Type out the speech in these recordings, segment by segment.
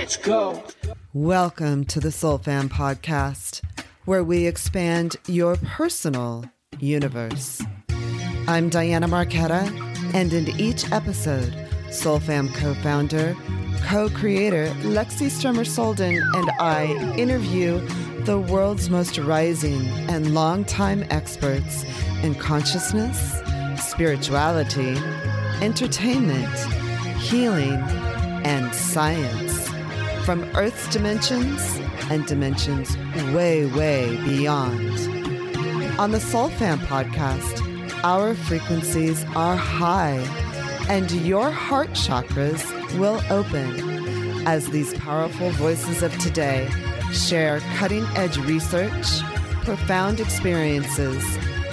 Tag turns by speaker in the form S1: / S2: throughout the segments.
S1: Let's go.
S2: Welcome to the Soul Fam Podcast, where we expand your personal universe. I'm Diana Marquetta, and in each episode, Soul Fam co-founder, co-creator Lexi Strummer-Solden and I interview the world's most rising and longtime experts in consciousness, spirituality, entertainment, healing, and science. From Earth's dimensions and dimensions way, way beyond. On the Soul Fam Podcast, our frequencies are high and your heart chakras will open as these powerful voices of today share cutting-edge research, profound experiences,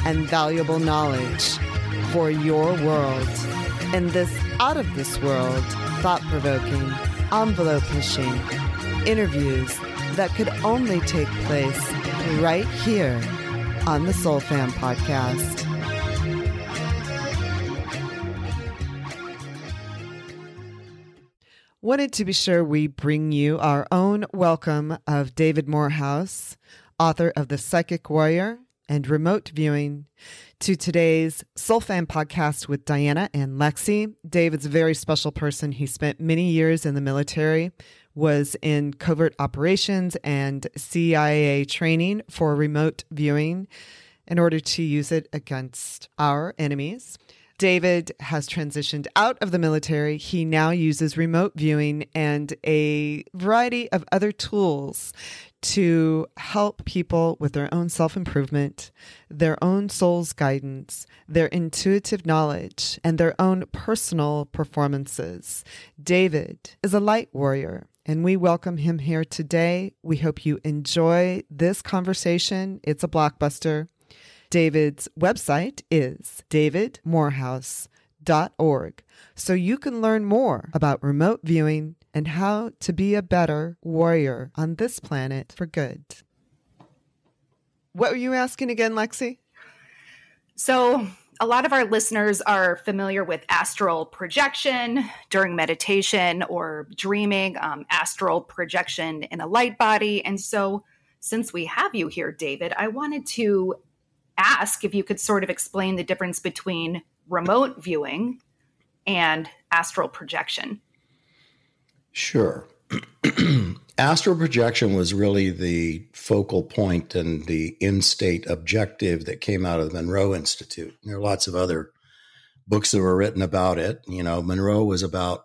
S2: and valuable knowledge for your world in this out-of-this-world, thought-provoking, envelope-pushing interviews that could only take place right here on the Soul Fam Podcast. Wanted to be sure we bring you our own welcome of David Morehouse, author of The Psychic Warrior and Remote Viewing, to today's Soul Fam Podcast with Diana and Lexi. David's a very special person. He spent many years in the military, was in covert operations and CIA training for remote viewing in order to use it against our enemies. David has transitioned out of the military. He now uses remote viewing and a variety of other tools to help people with their own self-improvement, their own soul's guidance, their intuitive knowledge, and their own personal performances. David is a light warrior, and we welcome him here today. We hope you enjoy this conversation. It's a blockbuster. David's website is davidmorehouse.org, so you can learn more about remote viewing and how to be a better warrior on this planet for good. What were you asking again, Lexi?
S3: So a lot of our listeners are familiar with astral projection during meditation or dreaming, astral projection in a light body. And so since we have you here, David, I wanted to ask if you could sort of explain the difference between remote viewing and astral projection.
S4: Sure. Astral projection was really the focal point and the in-state objective that came out of the Monroe Institute. There are lots of other books that were written about it. You know, Monroe was about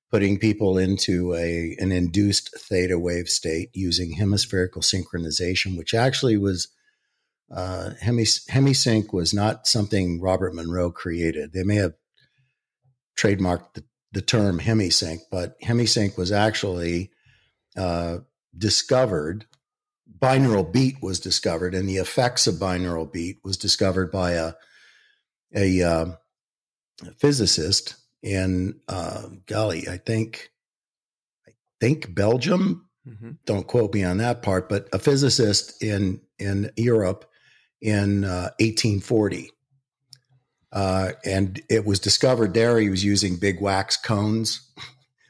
S4: putting people into an induced theta wave state using hemispherical synchronization, which actually was hemisync was not something Robert Monroe created. They may have trademarked the term hemisync, but hemisync was actually discovered. Binaural beat was discovered, and the effects of binaural beat was discovered by a physicist in I think Belgium. Mm-hmm. Don't quote me on that part, but a physicist in Europe in 1840. And it was discovered there. He was using big wax cones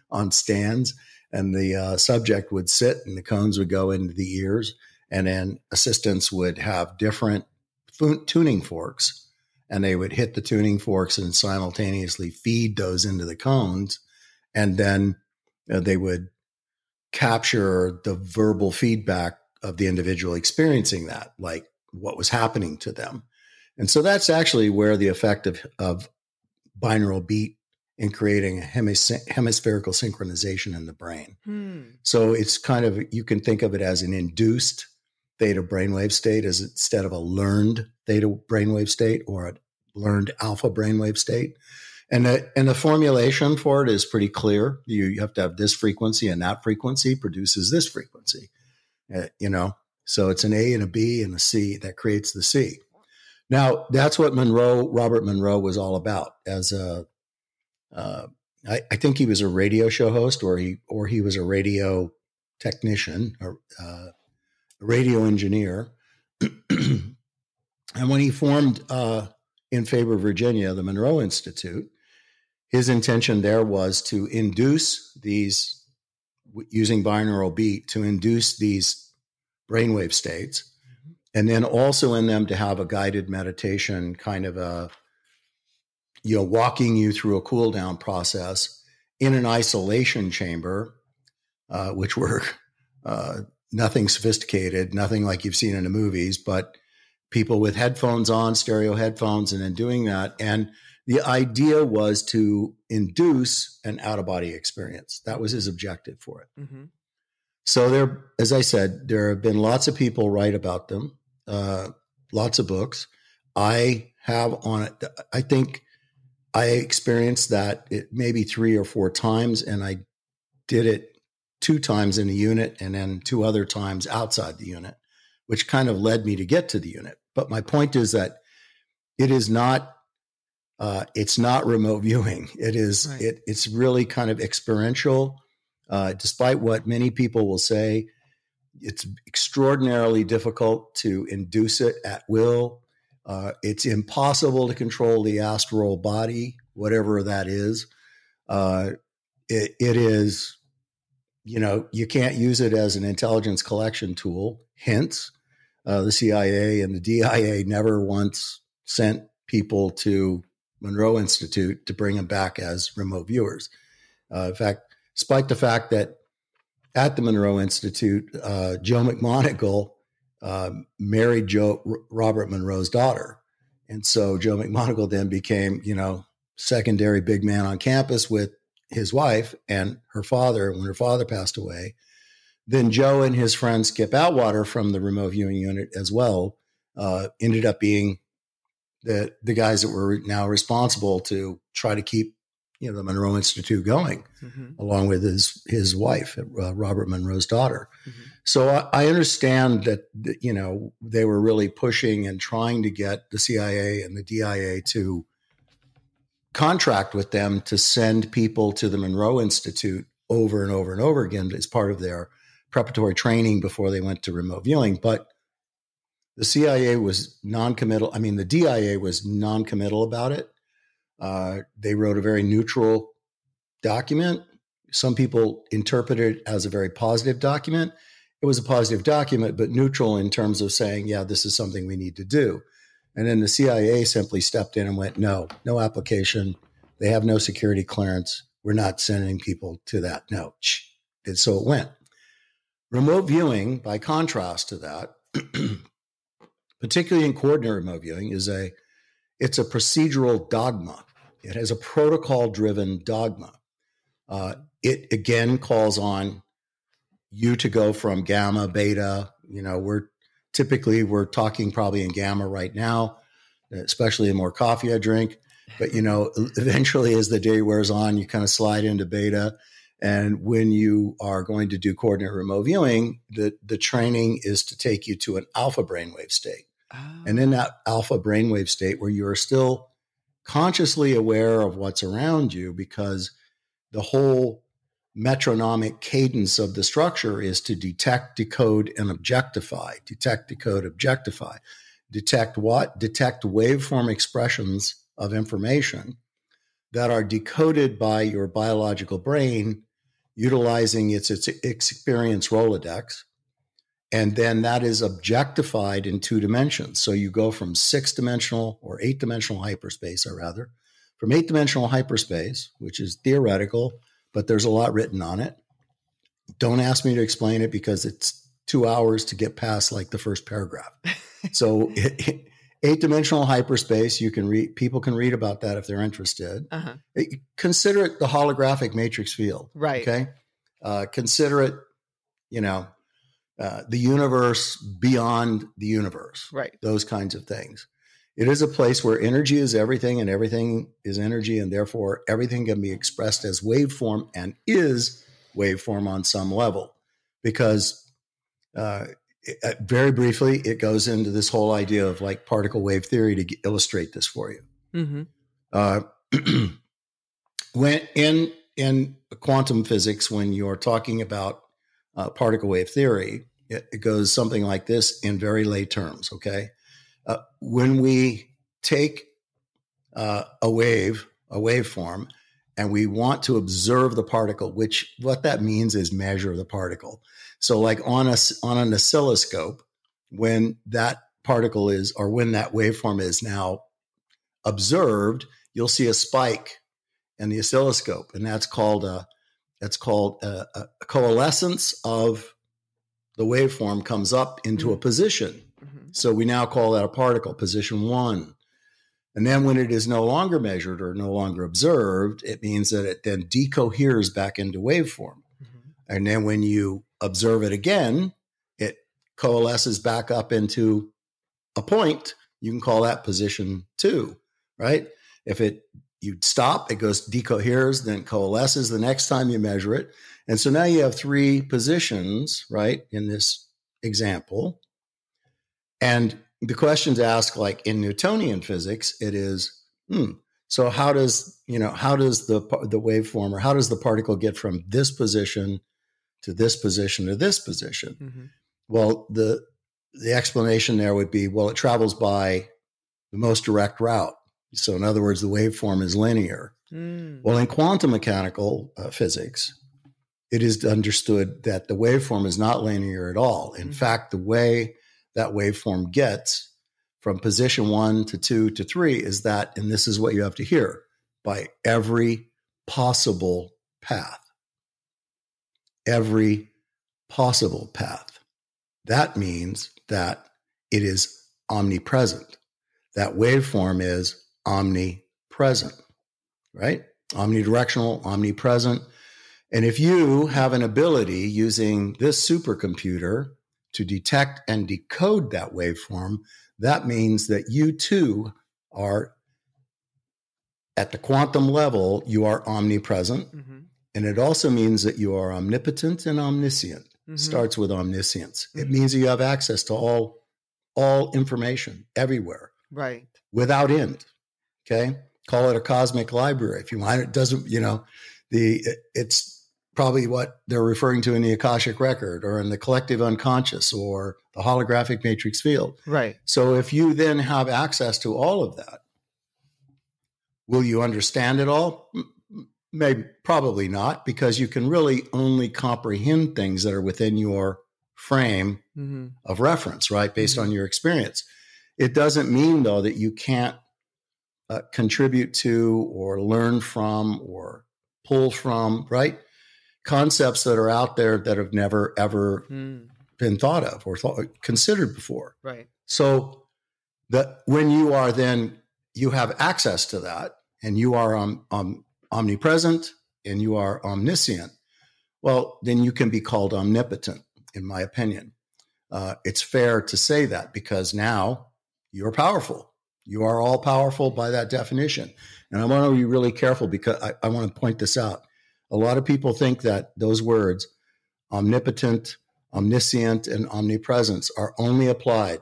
S4: on stands, and the subject would sit and the cones would go into the ears, and then assistants would have different tuning forks, and they would hit the tuning forks and simultaneously feed those into the cones. And then they would capture the verbal feedback of the individual experiencing that, like what was happening to them. And so that's actually where the effect of binaural beat in creating a hemispherical synchronization in the brain. So it's kind of, you can think of it as an induced theta brainwave state as instead of a learned theta brainwave state or a learned alpha brainwave state. And the formulation for it is pretty clear. You have to have this frequency, and that frequency produces this frequency, So it's an A and a B and a C that creates the C. Now, that's what Robert Monroe was all about. I think he was a radio show host, or he was a radio technician, or a radio engineer. And when he formed in Faber, Virginia, the Monroe Institute, his intention there was to induce these using binaural beat to induce these brainwave states, and then also in them to have a guided meditation, kind of a, walking you through a cool down process in an isolation chamber, which were nothing sophisticated, nothing like you've seen in the movies, but people with headphones on, stereo headphones, and then doing that. And the idea was to induce an out-of-body experience. That was his objective for it. Mm-hmm. So there, as I said, there have been lots of people write about them, lots of books. I have on it. I think I experienced that maybe 3 or 4 times, and I did it 2 times in the unit and then 2 other times outside the unit, which kind of led me to get to the unit. But my point is that it is not, it's not remote viewing. It is, right. It's really kind of experiential. Despite what many people will say, it's extraordinarily difficult to induce it at will. It's impossible to control the astral body, whatever that is. It is, you can't use it as an intelligence collection tool. Hence, the CIA and the DIA never once sent people to Monroe Institute to bring them back as remote viewers. In fact, despite the fact that at the Monroe Institute, Joe McMoneagle married Robert Monroe's daughter. And so Joe McMoneagle then became, secondary big man on campus with his wife and her father. When her father passed away, then Joe and his friend Skip Atwater from the remote viewing unit as well ended up being the guys that were now responsible to try to keep the Monroe Institute going, mm-hmm. along with his wife, Robert Monroe's daughter. Mm-hmm. So I understand that they were really pushing and trying to get the CIA and the DIA to contract with them to send people to the Monroe Institute over and over and over again as part of their preparatory training before they went to remote viewing. But the CIA was non-committal. I mean, the DIA was non-committal about it. They wrote a very neutral document. Some people interpreted it as a very positive document. It was a positive document, but neutral in terms of saying, yeah, this is something we need to do. And then the CIA simply stepped in and went, no application. They have no security clearance. We're not sending people to that. No. And so it went. Remote viewing, by contrast to that, particularly in coordinate remote viewing, it's a procedural dogma. It has a protocol-driven dogma. It again calls on you to go from gamma, beta. We're talking probably in gamma right now, especially the more coffee I drink. But eventually, as the day wears on, you kind of slide into beta. And when you are going to do coordinate remote viewing, the training is to take you to an alpha brainwave state. Oh. And in that alpha brainwave state, where you are still consciously aware of what's around you, because the whole metronomic cadence of the structure is to detect, decode, and objectify. Detect, decode, objectify. Detect what? Detect waveform expressions of information that are decoded by your biological brain utilizing its experience Rolodex. And then that is objectified in 2 dimensions. So you go from 6-dimensional or 8-dimensional hyperspace, from 8-dimensional hyperspace, which is theoretical, but there's a lot written on it. Don't ask me to explain it because it's 2 hours to get past like the first paragraph. So 8-dimensional hyperspace, people can read about that if they're interested. Uh-huh. Consider it the holographic matrix field.
S2: Right.
S4: Okay. Consider it, the universe beyond the universe.
S2: Right.
S4: Those kinds of things. It is a place where energy is everything and everything is energy, and therefore everything can be expressed as waveform and is waveform on some level. Because very briefly, it goes into this whole idea of like particle wave theory to illustrate this for you. Mm-hmm. When in quantum physics, when you're talking about particle wave theory, it goes something like this in very lay terms. Okay, when we take a waveform, and we want to observe the particle, which what that means is measure the particle. So like on an oscilloscope, when that particle is, or when that waveform is now observed, you'll see a spike in the oscilloscope, and that's called a coalescence of the waveform comes up into a position. So we now call that a particle, position 1. And then when it is no longer measured or no longer observed, it means that it then decoheres back into waveform. And then when you observe it again, it coalesces back up into a point. You can call that position 2, right? If you stop, it goes decoheres, then coalesces the next time you measure it. And so now you have 3 positions, right, in this example. And the questions asked, like in Newtonian physics, it is, so how does the waveform, or how does the particle get from this position to this position to this position? Well, the explanation there would be, well, it travels by the most direct route. So in other words, the waveform is linear. Well, in quantum mechanical physics, it is understood that the waveform is not linear at all. In fact, the way that waveform gets from position 1 to 2 to 3 is that, and this is what you have to hear, by every possible path. Every possible path. That means that it is omnipresent. That waveform is omnipresent, right? Omnidirectional, omnipresent. And if you have an ability using this supercomputer to detect and decode that waveform, that means that you too are, at the quantum level, you are omnipresent. And it also means that you are omnipotent and omniscient. Starts with omniscience. It means you have access to all information everywhere.
S2: Right.
S4: Without end. Okay. Call it a cosmic library if you want. It doesn't, it's probably what they're referring to in the Akashic record or in the collective unconscious or the holographic matrix field.
S2: Right.
S4: So if you then have access to all of that, will you understand it all? Maybe, probably not, because you can really only comprehend things that are within your frame of reference, right? Based on your experience. It doesn't mean, though, that you can't contribute to or learn from or pull from, right? Concepts that are out there that have never, ever been thought of or considered before.
S2: Right.
S4: So that when you are then, you have access to that and you are omnipresent and you are omniscient, well, then you can be called omnipotent, in my opinion. It's fair to say that because now you're powerful. You are all powerful by that definition. And I want to be really careful because I want to point this out. A lot of people think that those words, omnipotent, omniscient, and omnipresence, are only applied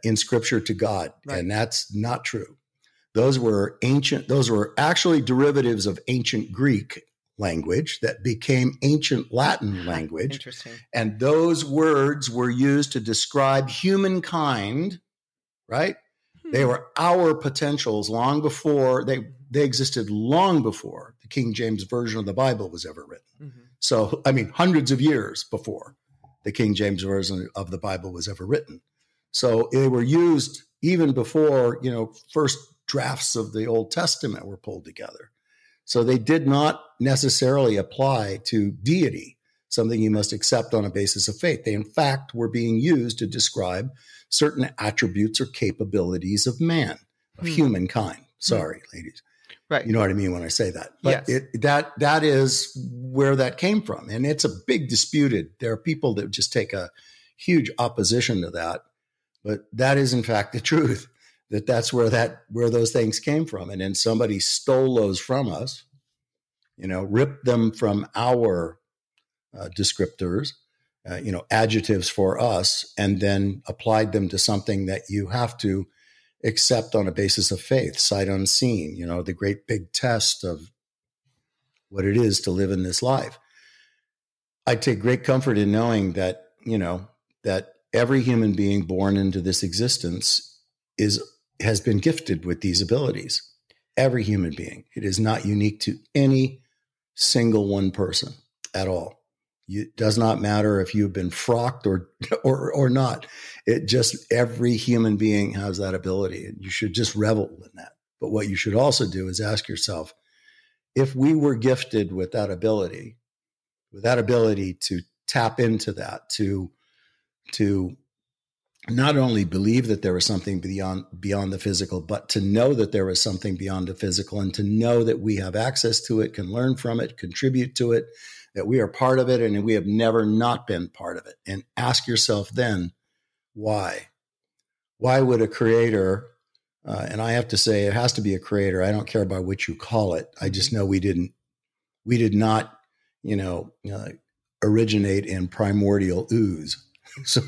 S4: in Scripture to God. Right. And that's not true. Those were actually derivatives of ancient Greek language that became ancient Latin language.
S2: Interesting.
S4: And those words were used to describe humankind, right? They were our potentials long before they existed, long before the King James Version of the Bible was ever written. So, I mean, hundreds of years before the King James Version of the Bible was ever written. So they were used even before, first drafts of the Old Testament were pulled together. So they did not necessarily apply to deity, something you must accept on a basis of faith. They, in fact, were being used to describe certain attributes or capabilities of man, of humankind. Sorry, ladies.
S2: Right.
S4: You know what I mean when I say that. But yes. That is where that came from. And it's a big disputed. There are people that just take a huge opposition to that. But that is, in fact, the truth. That's where those things came from. And then somebody stole those from us, ripped them from our descriptors, adjectives for us, and then applied them to something that you have to accept on a basis of faith, sight unseen, the great big test of what it is to live in this life. I take great comfort in knowing that, that every human being born into this existence has been gifted with these abilities. Every human being. It is not unique to any single one person at all. It does not matter if you've been frocked or not. It just, every human being has that ability, and you should just revel in that. But what you should also do is ask yourself, if we were gifted with that ability to tap into that, to not only believe that there was something beyond the physical, but to know that there was something beyond the physical, and to know that we have access to it, can learn from it, contribute to it, that we are part of it, and we have never not been part of it. And ask yourself then, why? Why would a creator, and I have to say it has to be a creator, I don't care about what you call it. I just know we did not, originate in primordial ooze. So,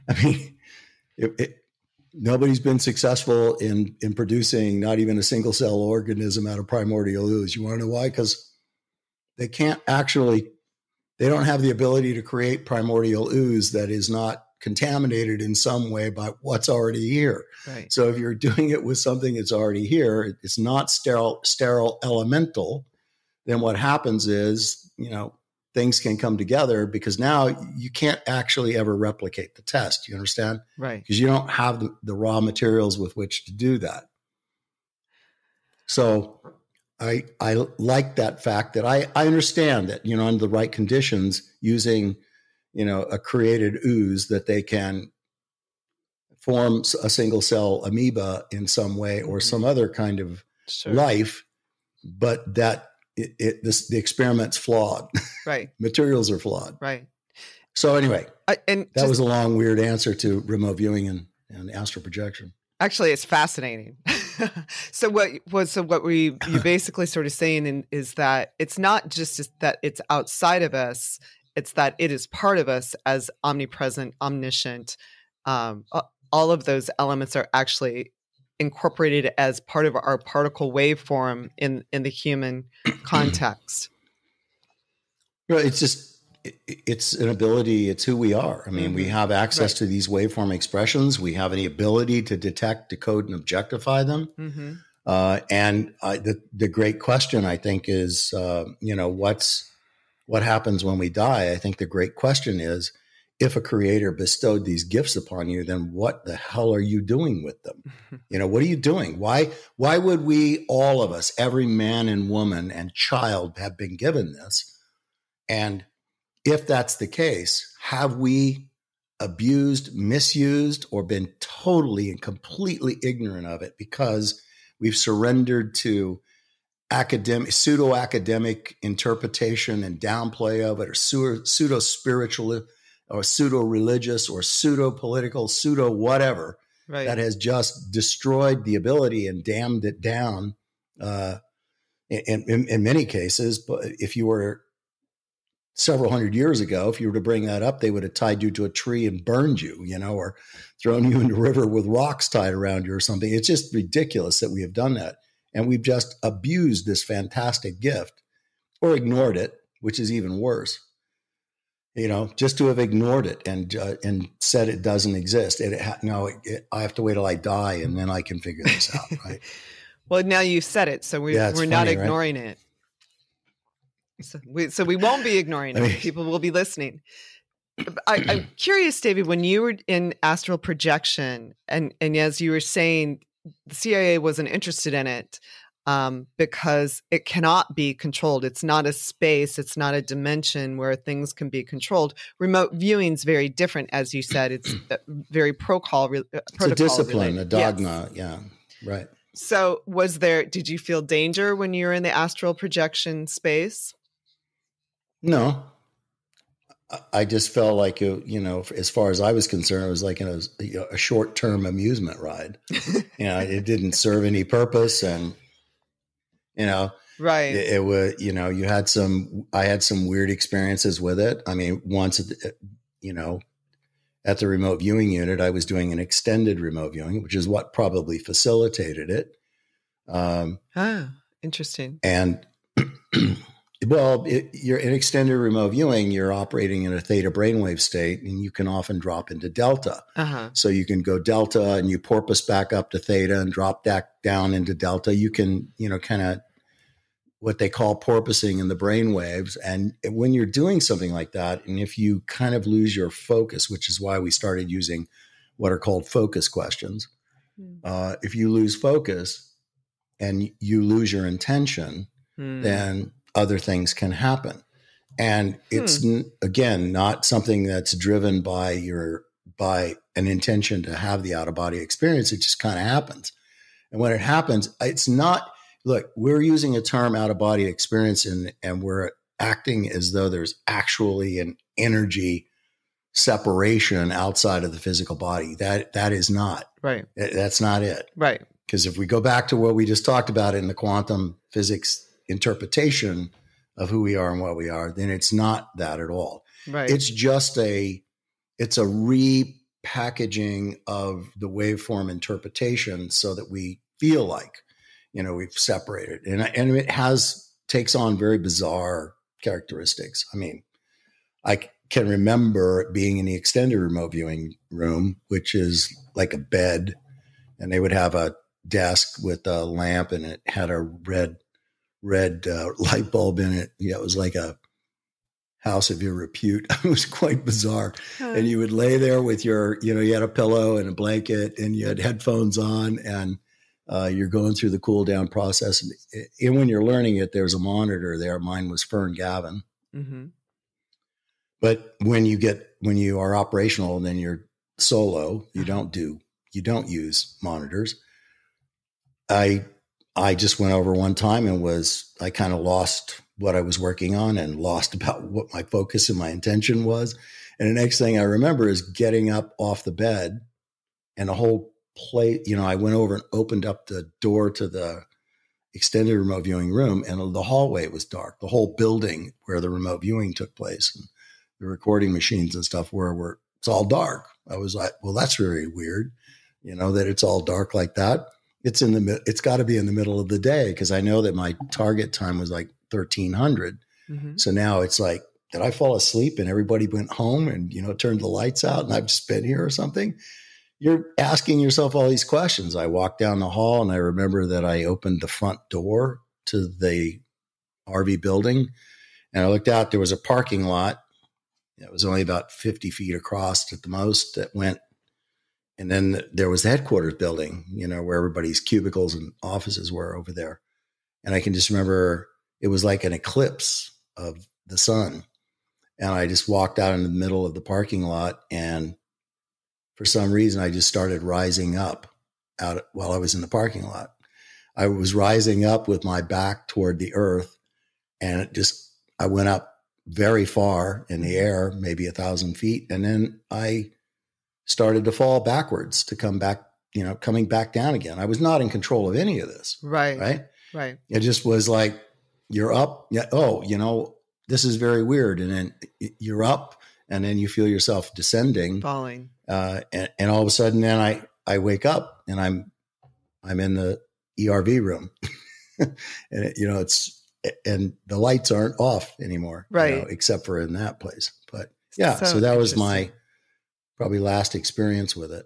S4: I mean, nobody's been successful in producing not even a single cell organism out of primordial ooze. You want to know why? Because they don't have the ability to create primordial ooze that is not contaminated in some way by what's already here.
S2: Right.
S4: So if you're doing it with something that's already here, it's not sterile elemental, then what happens is, things can come together, because now you can't actually ever replicate the test. You understand?
S2: Right.
S4: Because you don't have the raw materials with which to do that. So I like that fact that I understand that, under the right conditions, using, a created ooze, that they can form a single cell amoeba in some way or some other kind of life, but that the experiment's flawed.
S2: Right.
S4: Materials are flawed.
S2: Right.
S4: So anyway,
S2: that
S4: was a long, weird answer to remote viewing and astral projection.
S2: Actually, it's fascinating. So what you basically sort of saying is that it's not just that it's outside of us, it's that it is part of us as omnipresent, omniscient. All of those elements are actually incorporated as part of our particle waveform in the human context.
S4: Well, it's an ability. It's who we are. I mean, we have access to these waveform expressions. We have the ability to detect, decode, and objectify them.
S2: Mm-hmm.
S4: And the great question, I think, is, what happens when we die? I think the great question is, if a creator bestowed these gifts upon you, then what the hell are you doing with them? What are you doing? Why would we, all of us, every man and woman and child, have been given this? And if that's the case, have we abused, misused, or been totally and completely ignorant of it because we've surrendered to pseudo-academic interpretation and downplay of it, or pseudo-spiritual or pseudo-religious or pseudo-political, pseudo-whatever, that has just destroyed the ability and damned it down in many cases. But if you were several hundred years ago, if you were to bring that up, they would have tied you to a tree and burned you, or thrown you in the river with rocks tied around you or something. It's just ridiculous that we have done that. And we've just abused this fantastic gift, or ignored it, which is even worse. Just to have ignored it and said it doesn't exist. I have to wait till I die and then I can figure this out, right?
S2: Well, now you said it, so we're funny, not ignoring it. So we won't be ignoring it. People will be listening. I'm curious, David, when you were in astral projection, and as you were saying, the CIA wasn't interested in it because it cannot be controlled. It's not a space. It's not a dimension where things can be controlled. Remote viewing is very different, as you said. It's very protocol. It's a
S4: discipline,
S2: related.
S4: a dogma. Yes. Yeah, right.
S2: So did you feel danger when you were in the astral projection space?
S4: No. I just felt like, as far as I was concerned, it was like a short-term amusement ride. It didn't serve any purpose. And,
S2: right.
S4: It was, I had some weird experiences with it. I mean, once, at the remote viewing unit, I was doing an extended remote viewing, which is what probably facilitated it.
S2: Interesting.
S4: And Well, you're in extended remote viewing, you're operating in a theta brainwave state, and you can often drop into delta.
S2: Uh-huh.
S4: So you can go delta and you porpoise back up to theta and drop back down into delta. You can, kind of what they call porpoising in the brain waves. And when you're doing something like that, and if you kind of lose your focus, which is why we started using what are called focus questions, if you lose focus and you lose your intention, then other things can happen. And it's, again, not something that's driven by an intention to have the out of body experience. It just kind of happens. And when it happens, it's not, look, we're using a term out of body experience and we're acting as though there's actually an energy separation outside of the physical body. That is not.
S2: Right.
S4: That's not it.
S2: Right.
S4: Because if we go back to what we just talked about in the quantum physics interpretation of who we are and what we are, then it's not that at all.
S2: Right.
S4: It's just it's a repackaging of the waveform interpretation so that we feel like, we've separated. And it takes on very bizarre characteristics. I mean, I can remember being in the extended remote viewing room, which is like a bed, and they would have a desk with a lamp and it had a red light bulb in it. Yeah, it was like a house of your repute. It was quite bizarre. And you would lay there with your, you had a pillow and a blanket and you had headphones on and you're going through the cool down process. And when you're learning it, there's a monitor there. Mine was Fern Gavin. Mm-hmm. But when you are operational and then you're solo, you don't use monitors. I just went over one time and I kind of lost what I was working on and lost about what my focus and my intention was. And the next thing I remember is getting up off the bed and a whole plate, I went over and opened up the door to the extended remote viewing room and the hallway was dark. The whole building where the remote viewing took place and the recording machines and stuff it's all dark. I was like, well, that's very weird, that it's all dark like that. It's got to be in the middle of the day because I know that my target time was like 1300. Mm-hmm. So now it's like, did I fall asleep and everybody went home and, turned the lights out and I've just been here or something? You're asking yourself all these questions. I walked down the hall and I remember that I opened the front door to the RV building and I looked out, there was a parking lot. It was only about 50 feet across at the most that went. And then there was the headquarters building, where everybody's cubicles and offices were over there. And I can just remember it was like an eclipse of the sun. And I just walked out in the middle of the parking lot. And for some reason, I just started rising up while I was in the parking lot. I was rising up with my back toward the earth. And I went up very far in the air, maybe 1,000 feet. And then I started to fall backwards to come back, coming back down again. I was not in control of any of this.
S2: Right.
S4: It just was like, you're up. Yeah. Oh, this is very weird. And then you're up and then you feel yourself descending,
S2: falling.
S4: And all of a sudden then I wake up and I'm in the ERV room and and the lights aren't off anymore,
S2: right?
S4: Except for in that place. But yeah, so that was my probably last experience with it.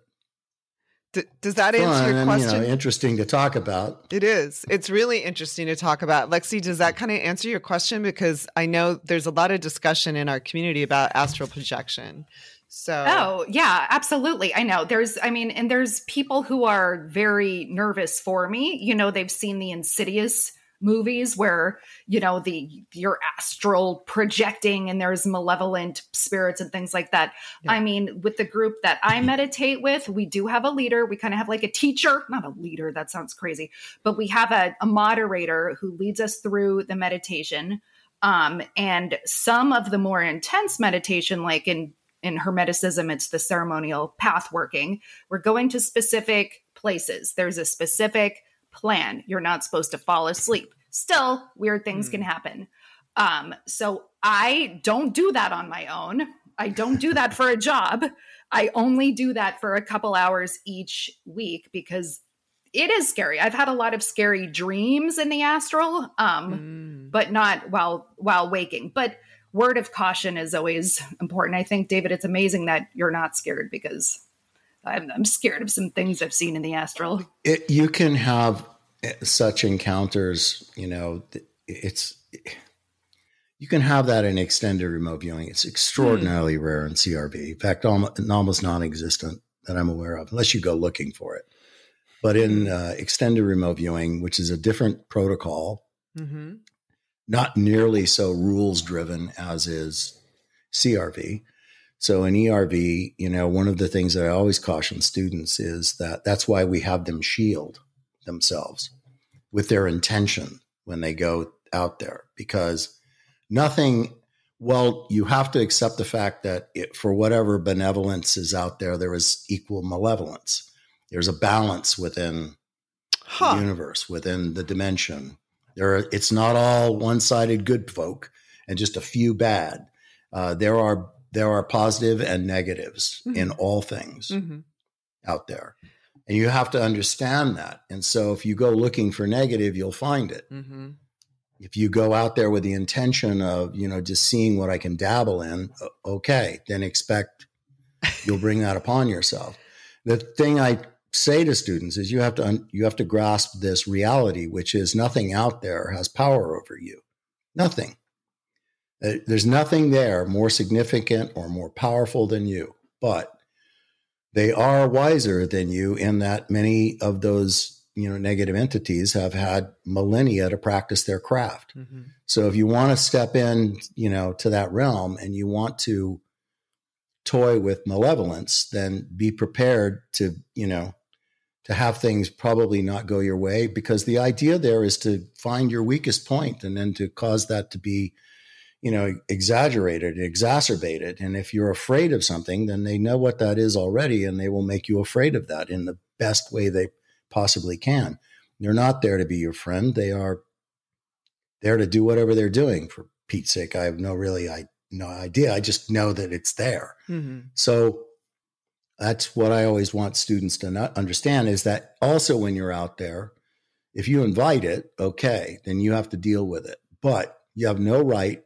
S2: Does that answer your question?
S4: Interesting to talk about.
S2: It is. It's really interesting to talk about. Lexi, does that kind of answer your question? Because I know there's a lot of discussion in our community about astral projection. So,
S3: oh yeah, absolutely. I know and there's people who are very nervous for me. They've seen the Insidious movies where, you're astral projecting and there's malevolent spirits and things like that. Yeah. I mean, with the group that I meditate with, we do have a leader. We kind of have like a teacher, not a leader. That sounds crazy, but we have a moderator who leads us through the meditation. And some of the more intense meditation, like in Hermeticism, it's the ceremonial path working. We're going to specific places. There's a specific plan. You're not supposed to fall asleep. Still, weird things can happen. So I don't do that on my own. I don't do that for a job. I only do that for a couple hours each week because it is scary. I've had a lot of scary dreams in the astral, but not while waking. But word of caution is always important. I think, David, it's amazing that you're not scared, because I'm scared of some things I've seen in the astral.
S4: You can have such encounters, you can have that in extended remote viewing. It's extraordinarily rare in CRV. In fact, almost non-existent that I'm aware of, unless you go looking for it. But in extended remote viewing, which is a different protocol, not nearly so rules driven as is CRV. So in ERV, one of the things that I always caution students is that that's why we have them shield themselves with their intention when they go out there, because you have to accept the fact that for whatever benevolence is out there, there is equal malevolence. There's a balance within the universe, within the dimension. It's not all one-sided good folk and just a few bad. There are positive and negatives in all things out there. And you have to understand that. And so if you go looking for negative, you'll find it. If you go out there with the intention of, just seeing what I can dabble in, okay, then expect you'll bring that upon yourself. The thing I say to students is you have to grasp this reality, which is nothing out there has power over you. Nothing. There's nothing there more significant or more powerful than you, but they are wiser than you in that many of those, negative entities have had millennia to practice their craft. So if you want to step in, to that realm and you want to toy with malevolence, then be prepared to have things probably not go your way, because the idea there is to find your weakest point and then to cause that to be, exaggerated, exacerbated. And if you're afraid of something, then they know what that is already, and they will make you afraid of that in the best way they possibly can. They're not there to be your friend. They are there to do whatever they're doing. For Pete's sake, I have no idea. I just know that it's there. So that's what I always want students to not understand, is that also when you're out there, if you invite it, okay, then you have to deal with it. But you have no right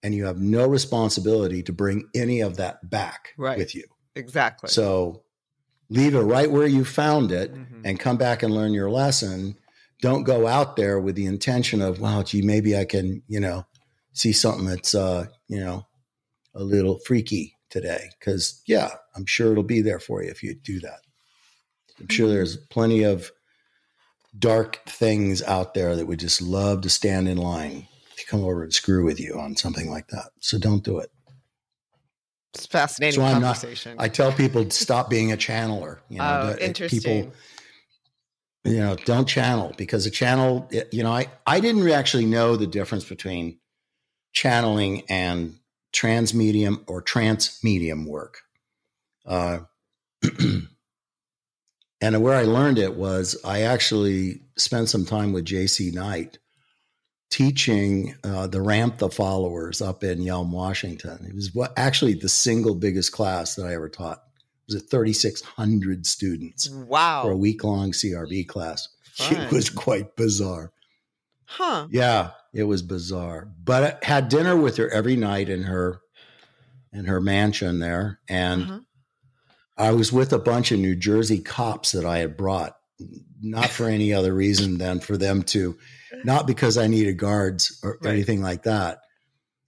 S4: and you have no responsibility to bring any of that back with you.
S2: Exactly.
S4: So leave it right where you found it and come back and learn your lesson. Don't go out there with the intention of, well, gee, maybe I can, see something that's, a little freaky today. Because, I'm sure it'll be there for you if you do that. I'm sure there's plenty of dark things out there that would just love to stand in line to come over and screw with you on something like that. So don't do it.
S2: It's fascinating conversation.
S4: I tell people to stop being a channeler.
S2: Interesting.
S4: People, don't channel, because a channel, I didn't actually know the difference between channeling and transmedium or trance medium work. And where I learned it was I actually spent some time with J.C. Knight teaching the Ramtha followers up in Yelm, Washington. It was actually the single biggest class that I ever taught. It was 3,600 students.
S2: Wow.
S4: For a week-long CRV class.
S2: Fun.
S4: It was quite bizarre.
S2: Huh.
S4: Yeah, it was bizarre. But I had dinner with her every night in her mansion there. And I was with a bunch of New Jersey cops that I had brought, not for any other reason than for them to, not because I needed guards or anything like that.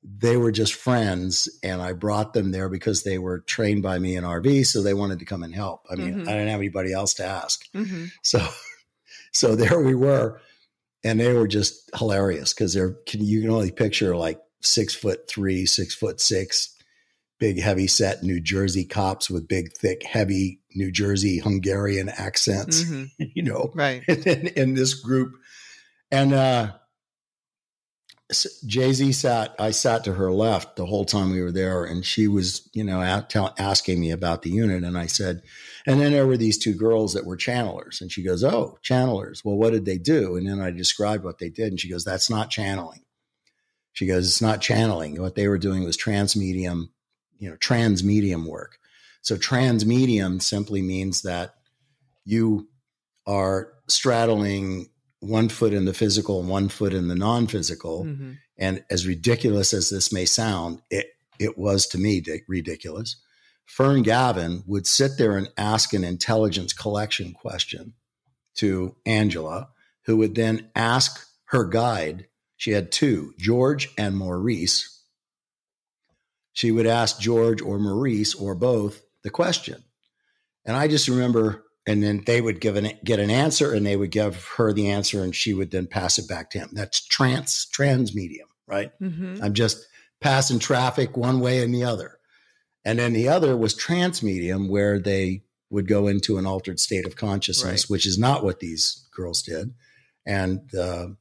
S4: They were just friends, and I brought them there because they were trained by me in RV, so they wanted to come and help. I mean, I didn't have anybody else to ask. So there we were, and they were just hilarious because you can only picture like 6'3", 6'6", big, heavy set New Jersey cops with big, thick, heavy New Jersey Hungarian accents,
S2: Right.
S4: in this group. And Jay-Z I sat to her left the whole time we were there, and she was, asking me about the unit. And I said, and then there were these two girls that were channelers. And she goes, oh, channelers. Well, what did they do? And then I described what they did. And she goes, that's not channeling. She goes, it's not channeling. What they were doing was transmedium work. So transmedium simply means that you are straddling one foot in the physical and one foot in the non-physical.
S2: Mm-hmm.
S4: And as ridiculous as this may sound, it was to me ridiculous. Fern Gavin would sit there and ask an intelligence collection question to Angela, who would then ask her guide. She had two, George and Maurice. She would ask George or Maurice or both the question. And I just remember, and then they would get an answer, and they would give her the answer, and she would then pass it back to him. That's trans medium, right?
S2: Mm-hmm.
S4: I'm just passing traffic one way and the other. And then the other was trans medium, where they would go into an altered state of consciousness, which is not what these girls did. And the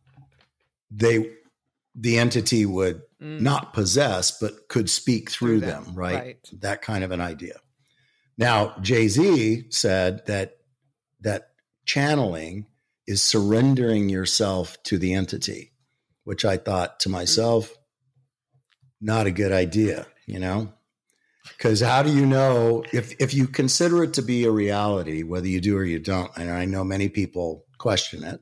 S4: entity would not possess, but could speak through them, right? That kind of an idea. Now, Jay-Z said that channeling is surrendering yourself to the entity, which I thought to myself, not a good idea, Because how do you know if you consider it to be a reality, whether you do or you don't? And I know many people question it,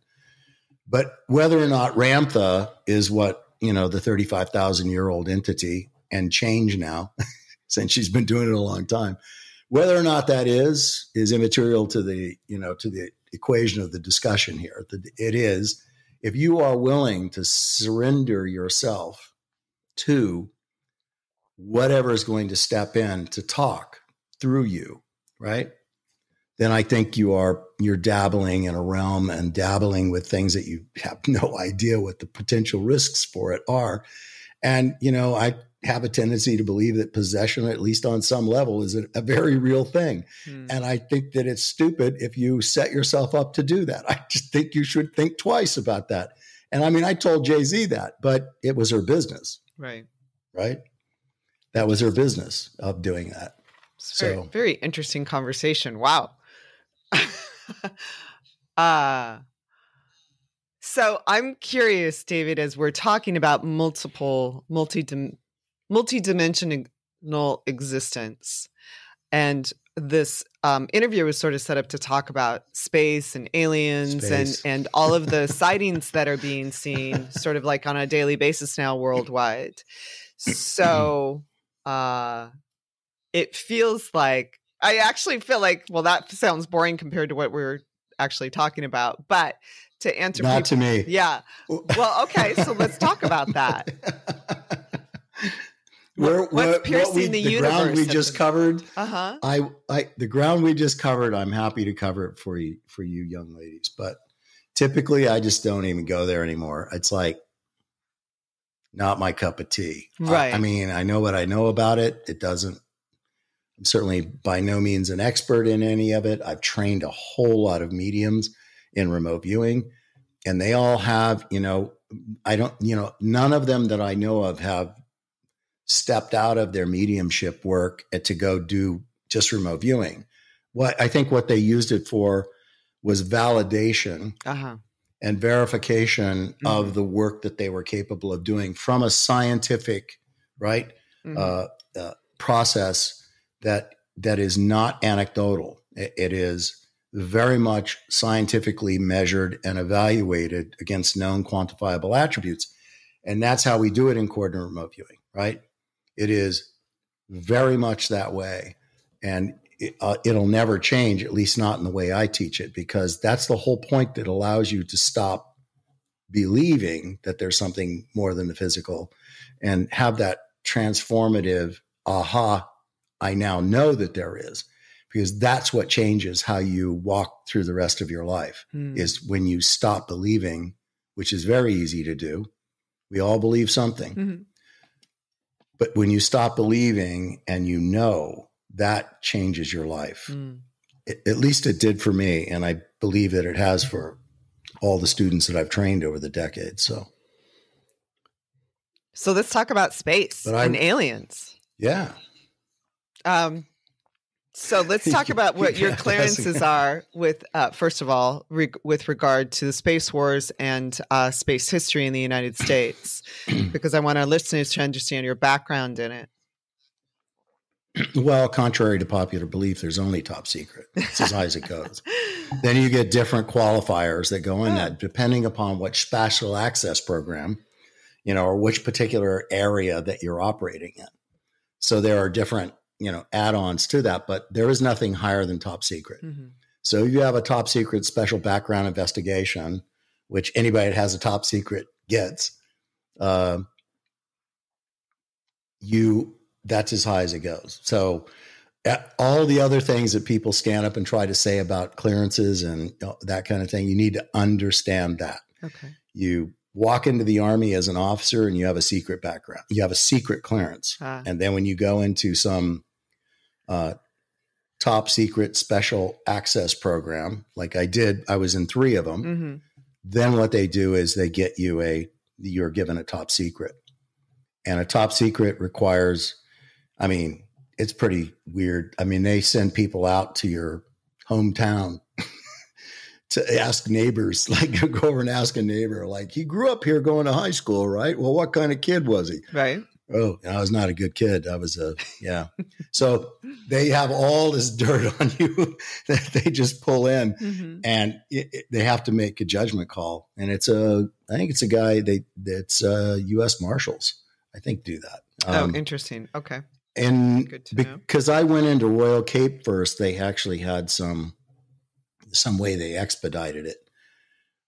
S4: but whether or not Ramtha is what, the 35,000-year-old entity and change now, since she's been doing it a long time, whether or not that is immaterial to the equation of the discussion here. It is, if you are willing to surrender yourself to whatever is going to step in to talk through you, right? Then I think you're dabbling in a realm and dabbling with things that you have no idea what the potential risks for it are. And, I have a tendency to believe that possession, at least on some level, is a very real thing. And I think that it's stupid if you set yourself up to do that. I just think you should think twice about that. And I mean, I told Jay-Z that, but it was her business.
S2: Right.
S4: That was her business of doing that.
S2: So very interesting conversation. Wow. So I'm curious, David, as we're talking about multidimensional existence, and this interview was sort of set up to talk about space and aliens and all of the sightings that are being seen sort of like on a daily basis now worldwide. So it feels like, I actually feel like, well, that sounds boring compared to what we're actually talking about, but to answer
S4: not to me.
S2: Yeah. Well, okay. So let's talk about that. What's piercing the universe?
S4: Ground we just covered.
S2: Uh-huh.
S4: The ground we just covered, I'm happy to cover it for you young ladies. But typically I just don't even go there anymore. It's like not my cup of tea.
S2: Right.
S4: I mean, I know what I know about it. I'm certainly by no means an expert in any of it. I've trained a whole lot of mediums in remote viewing, and they all have, none of them that I know of have stepped out of their mediumship work to go do just remote viewing. I think what they used it for was validation and verification of the work that they were capable of doing from a scientific, process that is not anecdotal. It is very much scientifically measured and evaluated against known quantifiable attributes. And that's how we do it in coordinate remote viewing, right? It is very much that way. And it'll never change, at least not in the way I teach it, because that's the whole point that allows you to stop believing that there's something more than the physical and have that transformative, I now know that there is. Because that's what changes how you walk through the rest of your life, is when you stop believing, which is very easy to do. We all believe something. Mm-hmm. But when you stop believing and that changes your life. At least it did for me. And I believe that it has for all the students that I've trained over the decades.
S2: So let's talk about space and aliens.
S4: Yeah.
S2: So let's talk about what your clearances are with, first of all, with regard to the space wars and space history in the United States, because I want our listeners to understand your background in it.
S4: Well, contrary to popular belief, there's only top secret. It's as high as it goes. Then you get different qualifiers that go in that, depending upon which special access program, or which particular area that you're operating in. So there are different, add-ons to that, but there is nothing higher than top secret. Mm-hmm. So if you have a top secret special background investigation, which anybody that has a top secret gets, that's as high as it goes. So all the other things that people stand up and try to say about clearances and that kind of thing, you need to understand that.
S2: Okay.
S4: You walk into the Army as an officer and you have a secret background. You have a secret clearance. And then when you go into some top secret special access program, like I did, I was in 3 of them. Mm-hmm. Then what they do is they get you you're given a top secret. And a top secret requires, it's pretty weird. They send people out to your hometown to ask neighbors, like go over and ask a neighbor, like, he grew up here going to high school, right? Well, what kind of kid was he?
S2: Right.
S4: Oh, I was not a good kid. I was So they have all this dirt on you that they just pull in, mm-hmm. and they have to make a judgment call. And I think it's a guy, that's U.S. Marshals, I think, do that.
S2: Interesting. Okay.
S4: And because I went into Royal Cape first, they actually had some way they expedited it.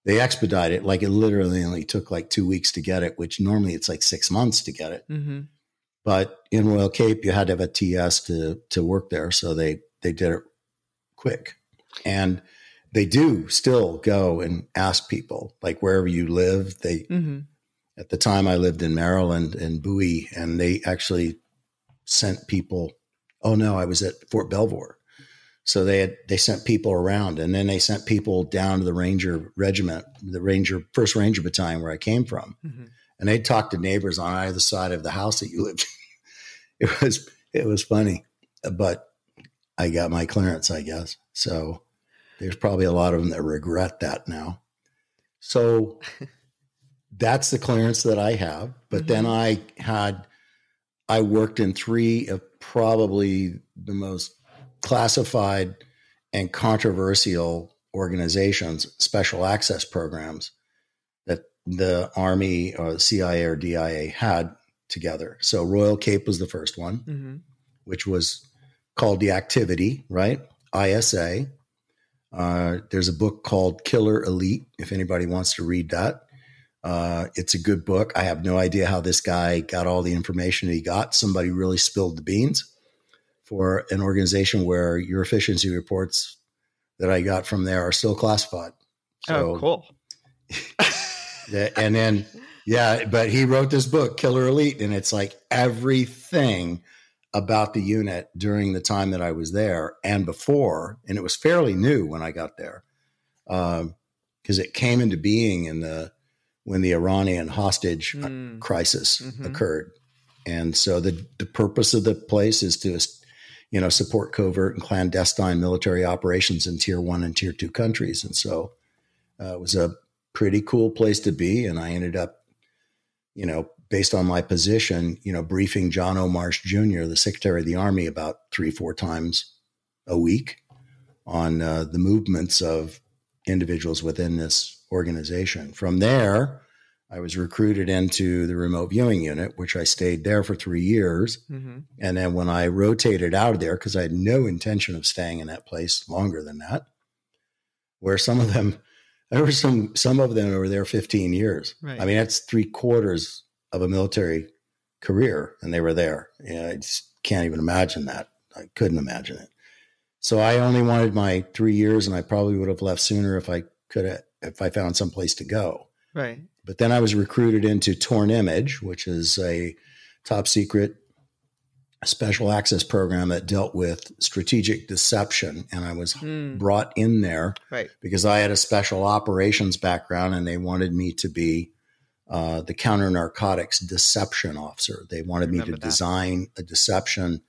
S4: Like it literally only took like 2 weeks to get it, which normally it's like 6 months to get it. Mm-hmm. But in Royal Cape, you had to have a TS to work there. So they did it quick. And they do still go and ask people, like wherever you live. Mm-hmm. At the time I lived in Maryland and Bowie, and they actually sent people. Oh no, I was at Fort Belvoir. So they sent people around, and then they sent people down to the Ranger Regiment, the 1st Ranger Battalion where I came from. Mm-hmm. And they'd talk to neighbors on either side of the house that you lived in. It was funny, but I got my clearance, I guess. So there's probably a lot of them that regret that now. So that's the clearance that I have. But mm-hmm. then I worked in 3 of probably the most classified and controversial organizations, special access programs that the Army or the CIA or DIA had together. So Royal Cape was the first one, mm-hmm. which was called The Activity, right? ISA. There's a book called Killer Elite, if anybody wants to read that. It's a good book. I have no idea how this guy got all the information he got. Somebody really spilled the beans for an organization where your efficiency reports that I got from there are still classified. So,
S2: cool.
S4: And then, but he wrote this book, Killer Elite, and it's like everything about the unit during the time that I was there and before, and it was fairly new when I got there, because it came into being when the Iranian hostage crisis mm-hmm. occurred. And so the purpose of the place is to support covert and clandestine military operations in tier 1 and tier 2 countries. And so it was a pretty cool place to be. And I ended up, based on my position, briefing John O. Marsh Jr., the Secretary of the Army, about 3-4 times a week on the movements of individuals within this organization. From there, I was recruited into the remote viewing unit, which I stayed there for 3 years. Mm-hmm. And then when I rotated out of there, because I had no intention of staying in that place longer than that, where some of them were there 15 years. Right. That's 3/4 of a military career, and they were there. I just can't even imagine that. I couldn't imagine it. So I only wanted my 3 years, and I probably would have left sooner if I found some place to go.
S2: Right.
S4: But then I was recruited into Torn Image, which is a top secret special access program that dealt with strategic deception. And I was brought in there because I had a special operations background, and they wanted me to be the counter narcotics deception officer. They wanted me to design a deception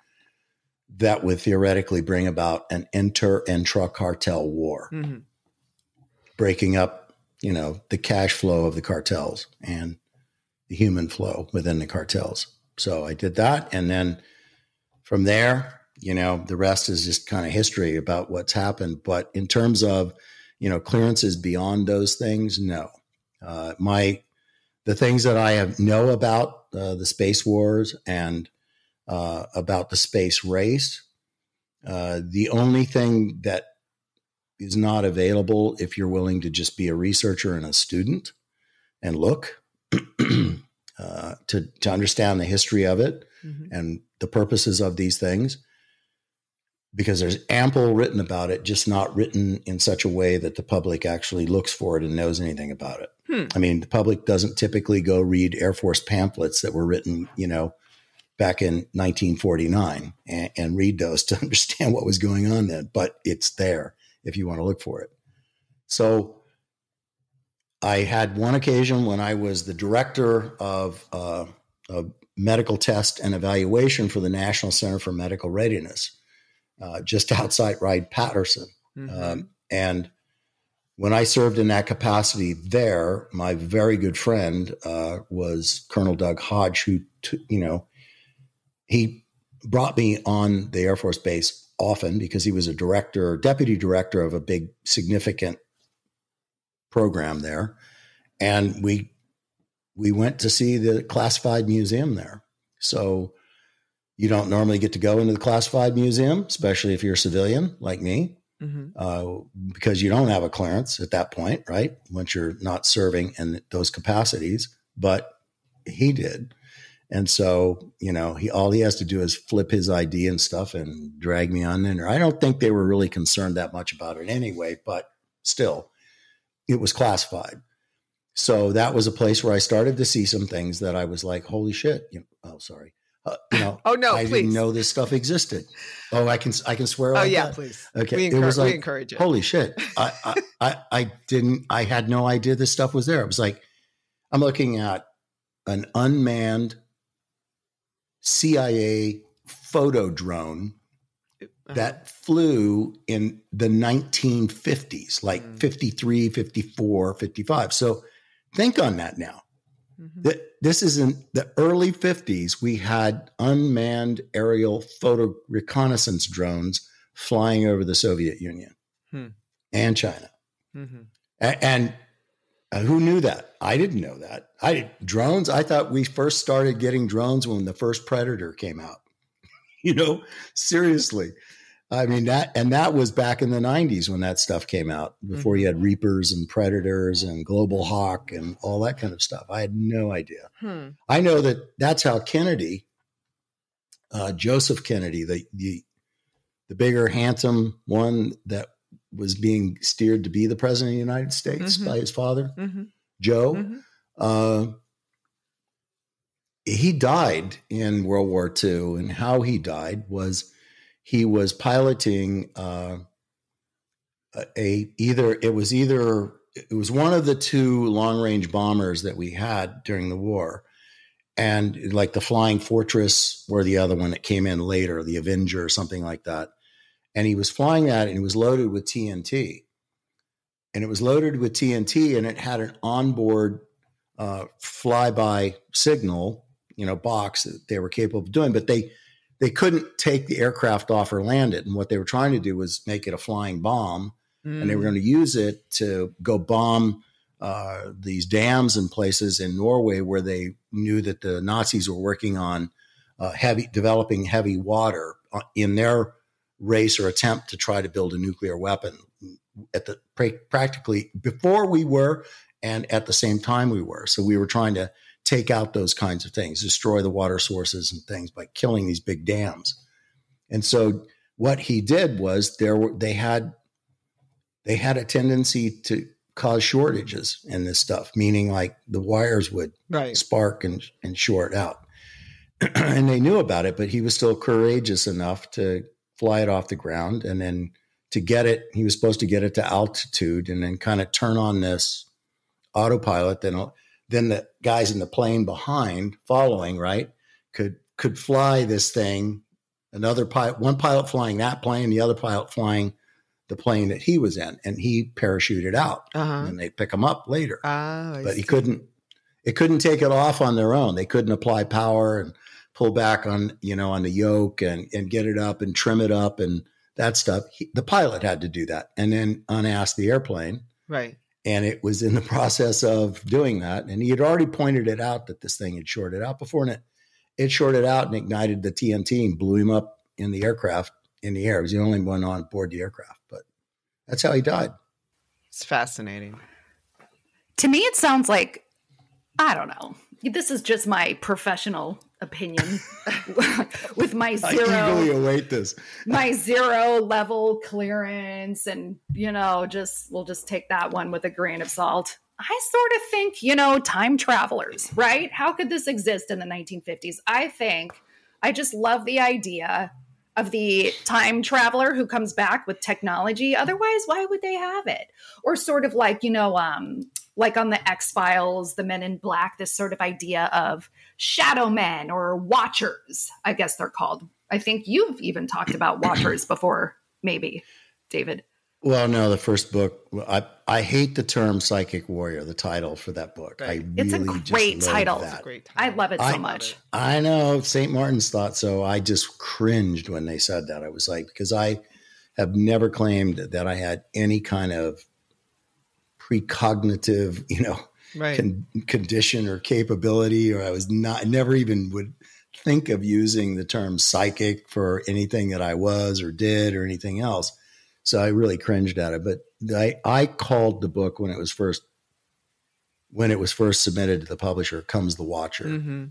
S4: that would theoretically bring about an intra-cartel war, mm-hmm. breaking up the cash flow of the cartels and the human flow within the cartels. So I did that. And then from there, the rest is just kind of history about what's happened. But in terms of, clearances beyond those things, no. The things that I know about the space wars and about the space race, the only thing that is not available if you're willing to just be a researcher and a student and look to understand the history of it and the purposes of these things, because there's ample written about it, just not written in such a way that the public actually looks for it and knows anything about it. I mean, the public doesn't typically go read Air Force pamphlets that were written, back in 1949 and read those to understand what was going on then, but it's there if you want to look for it. So I had one occasion when I was the director of medical test and evaluation for the National Center for Medical Readiness, just outside Wright-Patterson. And when I served in that capacity there, my very good friend was Colonel Doug Hodge, who, he brought me on the Air Force Base often because he was a deputy director of a big, significant program there. And we went to see the classified museum there. So you don't normally get to go into the classified museum, especially if you're a civilian like me, because you don't have a clearance at that point, right? Once you're not serving in those capacities, but he did. And so, all he has to do is flip his ID and stuff and drag me on in there. I don't think they were really concerned that much about it anyway, but still, it was classified. So that was a place where I started to see some things that I was like, holy shit. Oh, sorry.
S2: Oh no!
S4: I didn't know this stuff existed. Oh, I can swear.
S2: Oh
S4: like
S2: yeah,
S4: that?
S2: Please.
S4: Okay,
S2: it was like, we encourage it.
S4: Holy shit! I had no idea this stuff was there. It was like I'm looking at an unmanned CIA photo drone that flew in the 1950s, like 53, 54, 55. So think on that now. This is in the early 50s. We had unmanned aerial photo reconnaissance drones flying over the Soviet Union and China. And who knew that? I didn't know that. Drones, I thought we first started getting drones when the first Predator came out. Seriously. I mean, that was back in the 90s when that stuff came out, before you had Reapers and Predators and Global Hawk and all that kind of stuff. I had no idea. I know that's how Kennedy, Joseph Kennedy, the bigger, handsome one that was being steered to be the president of the United States by his father, Joe, he died in World War II. And how he died was he was piloting it was one of the two long-range bombers that we had during the war, and like the Flying Fortress or the other one that came in later, the Avenger or something like that. And he was flying that, and it was loaded with TNT. And it had an onboard flyby signal, box that they were capable of doing, but they couldn't take the aircraft off or land it. And what they were trying to do was make it a flying bomb, and they were going to use it to go bomb these dams and places in Norway where they knew that the Nazis were working on developing heavy water in their race or attempt to try to build a nuclear weapon practically before we were, and at the same time we were. So we were trying to take out those kinds of things, destroy the water sources and things by killing these big dams. And so what he did was they had a tendency to cause shortages in this stuff, meaning like the wires would spark and short out. And they knew about it, but he was still courageous enough to fly it off the ground. And then to get it, he was supposed to get it to altitude and then kind of turn on this autopilot. Then the guys in the plane behind following, could fly this thing. One pilot flying that plane, the other pilot flying the plane that he was in, and he parachuted out, and they'd pick him up later. But it couldn't take it off on their own. They couldn't apply power and pull back on, on the yoke and get it up and trim it up and that stuff. The pilot had to do that and then unask the airplane.
S2: Right.
S4: And it was in the process of doing that. And he had already pointed it out that this thing had shorted out before, and it shorted out and ignited the TNT and blew him up in the aircraft in the air. He was the only one on board the aircraft, but that's how he died.
S2: It's fascinating.
S3: To me, it sounds like, I don't know. This is just my professional opinion with my
S4: I eagerly await this.
S3: my 0 level clearance, and we'll just take that one with a grain of salt. I sort of think, time travelers, right? How could this exist in the 1950s? I just love the idea of the time traveler who comes back with technology. Otherwise, why would they have it? Or sort of like, like on the X-Files, the Men in Black, this sort of idea of shadow men or watchers, I guess they're called. I think you've even talked about watchers before, maybe, David.
S4: Well, no, the first book, I hate the term psychic warrior, the title for that book.
S2: Right.
S3: It's a great title.
S2: It's a great title.
S3: I love it so much.
S4: I know St. Martin's thought so. I just cringed when they said that. I was like, because I have never claimed that I had any kind of precognitive,
S2: Right.
S4: condition or capability, or I never even would think of using the term psychic for anything that I was or did or anything else. So I really cringed at it. But I called the book when it was first submitted to the publisher, Comes the Watcher,
S2: Mm-hmm.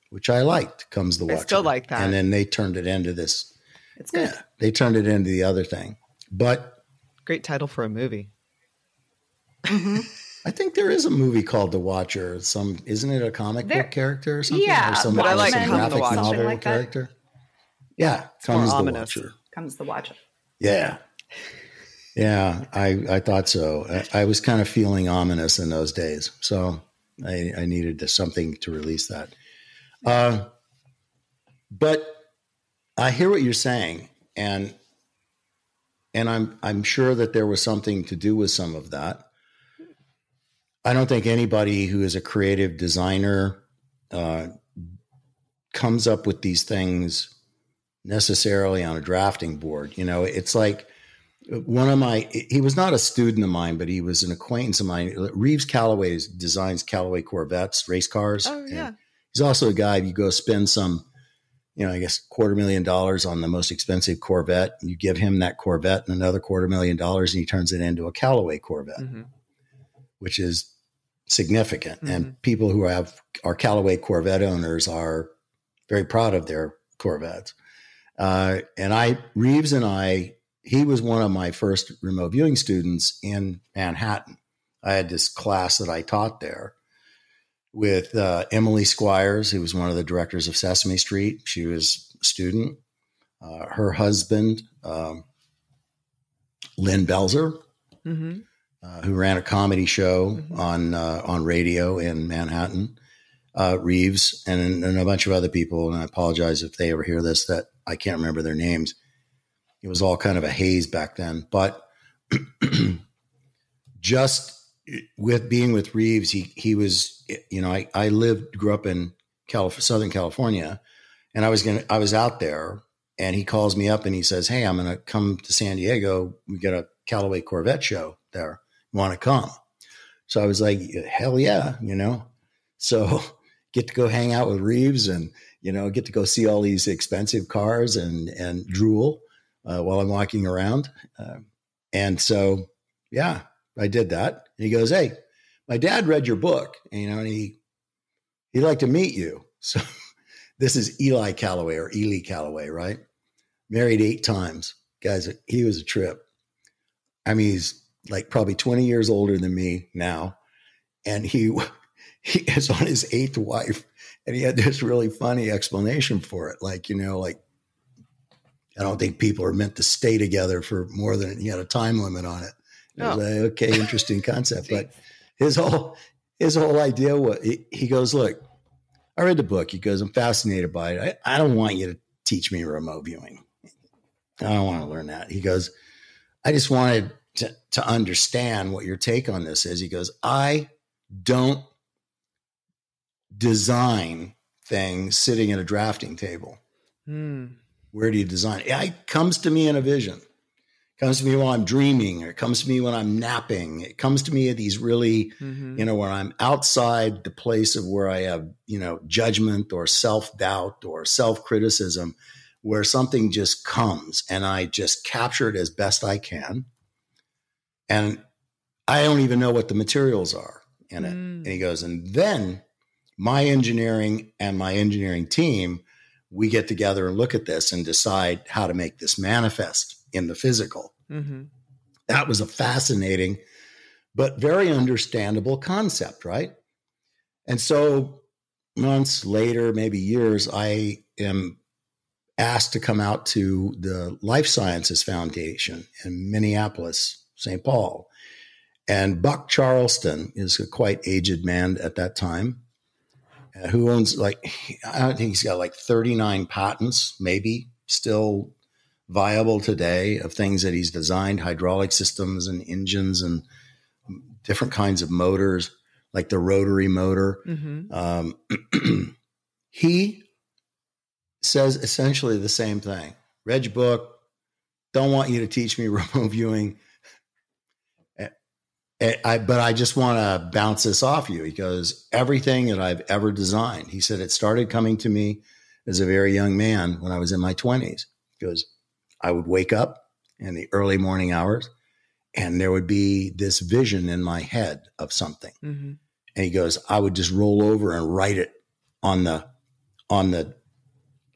S4: which I liked, Comes the Watcher.
S2: I still like that.
S4: And then they turned it into this.
S3: It's good.
S4: Yeah, they turned it into the other thing. But
S2: Great title for a movie.
S3: Mm-hmm.
S4: I think there is a movie called The Watcher. Isn't it a comic book character or something?
S3: Yeah,
S4: or some,
S2: but I like
S4: some
S2: Come the
S4: graphic
S2: Watcher.
S4: novel
S3: Like that.
S4: character. Yeah,
S2: more
S4: Comes the
S2: ominous.
S4: Watcher.
S3: Comes the Watcher.
S4: Yeah. Yeah, I thought so. I was kind of feeling ominous in those days. So I needed something to release that. But I hear what you're saying. And I'm sure that there was something to do with some of that. I don't think anybody who is a creative designer comes up with these things necessarily on a drafting board. It's like he was not a student of mine, but he was an acquaintance of mine. Reeves Callaway designs Callaway Corvettes, race cars.
S2: Oh, yeah.
S4: And he's also a guy, if you go spend some, I guess $250,000 on the most expensive Corvette, you give him that Corvette and another $250,000 and he turns it into a Callaway Corvette,
S2: Mm-hmm.
S4: which is significant.
S2: Mm-hmm.
S4: And people who are Callaway Corvette owners are very proud of their Corvettes. Reeves and I, he was one of my first remote viewing students in Manhattan. I had this class that I taught there with Emily Squires, who was one of the directors of Sesame Street. She was a student. Her husband, Lynn Belzer,
S2: Mm-hmm.
S4: who ran a comedy show on radio in Manhattan, Reeves, and a bunch of other people. And I apologize if they ever hear this, that I can't remember their names. It was all kind of a haze back then. But just with being with Reeves, he was, I grew up in Southern California, and I was out there, and he calls me up and he says, "Hey, I'm going to come to San Diego. We got a Callaway Corvette show there. Want to come?" So I was like, "Hell yeah," So get to go hang out with Reeves and, get to go see all these expensive cars and drool while I'm walking around. And so, yeah, I did that. And he goes, "Hey, my dad read your book, and he'd like to meet you." So this is Ely Callaway, right? Married 8 times. Guys, he was a trip. I mean, he's like probably 20 years older than me now. And he is on his 8th wife. And he had this really funny explanation for it. Like, I don't think people are meant to stay together for more than, he had a time limit on it. It was like, okay, interesting concept. But his whole idea was, he goes, "Look, I read the book." He goes, "I'm fascinated by it. I don't want you to teach me remote viewing. I don't want to learn that." He goes, "I just wanted to understand what your take on this is." He goes, "I don't design thing sitting at a drafting table.
S2: Mm.
S4: Where do you design it? It comes to me in a vision. It comes to me while I'm dreaming, or it comes to me when I'm napping. It comes to me at these really, where I'm outside the place of where I have, judgment or self-doubt or self-criticism, where something just comes and I just capture it as best I can. And I don't even know what the materials are in it. And he goes, and then my engineering and my engineering team, we get together and look at this and decide how to make this manifest in the physical. Mm-hmm. That was a fascinating, but very understandable concept, right? And so months later, maybe years, I am asked to come out to the Life Sciences Foundation in Minneapolis, St. Paul. And Buck Charleston is a quite aged man at that time, who owns I don't think he's got 39 patents, maybe still viable today, of things that he's designed, hydraulic systems and engines and different kinds of motors, like the rotary motor. Mm-hmm. He says essentially the same thing. Read your book. Don't want you to teach me remote viewing. But I just want to bounce this off you. He goes, everything that I've ever designed, he said, it started coming to me as a very young man when I was in my 20s. He goes, I would wake up in the early morning hours and there would be this vision in my head of something. Mm-hmm. And he goes, I would just roll over and write it on the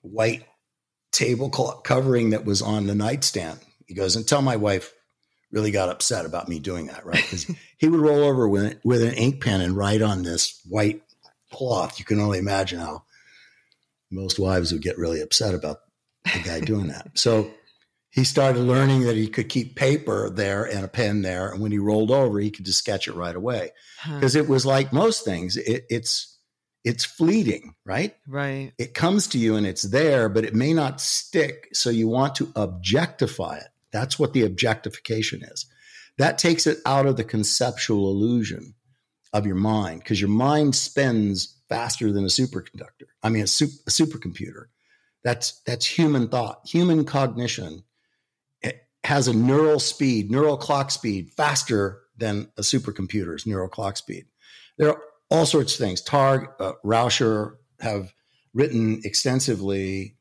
S4: white tablecloth covering that was on the nightstand. He goes, until my wife really got upset about me doing that, right? Because he would roll over with an ink pen and write on this white cloth. You can only imagine how most wives would get really upset about the guy doing that. So he started learning that he could keep paper there and a pen there. And when he rolled over, he could just sketch it right away. Because it was like most things, it's fleeting, right?
S2: Right.
S4: It comes to you and it's there, but it may not stick. So you want to objectify it. That's what the objectification is. That takes it out of the conceptual illusion of your mind, because your mind spins faster than a superconductor. I mean, a supercomputer. That's human thought, human cognition. It has a neural clock speed faster than a supercomputer's neural clock speed. There are all sorts of things. Targ, Rauscher have written extensively.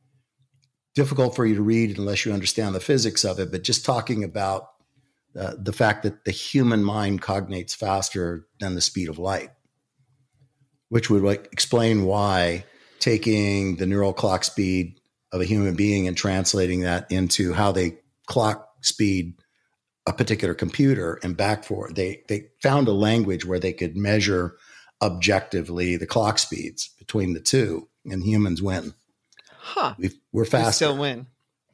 S4: Difficult for you to read unless you understand the physics of it, but just talking about the fact that the human mind cognates faster than the speed of light, which would explain why taking the neural clock speed of a human being and translating that into how they clock speed a particular computer and back forth. They found a language where they could measure objectively the clock speeds between the two, and humans win.
S2: Huh.
S4: We're faster.
S2: We still win.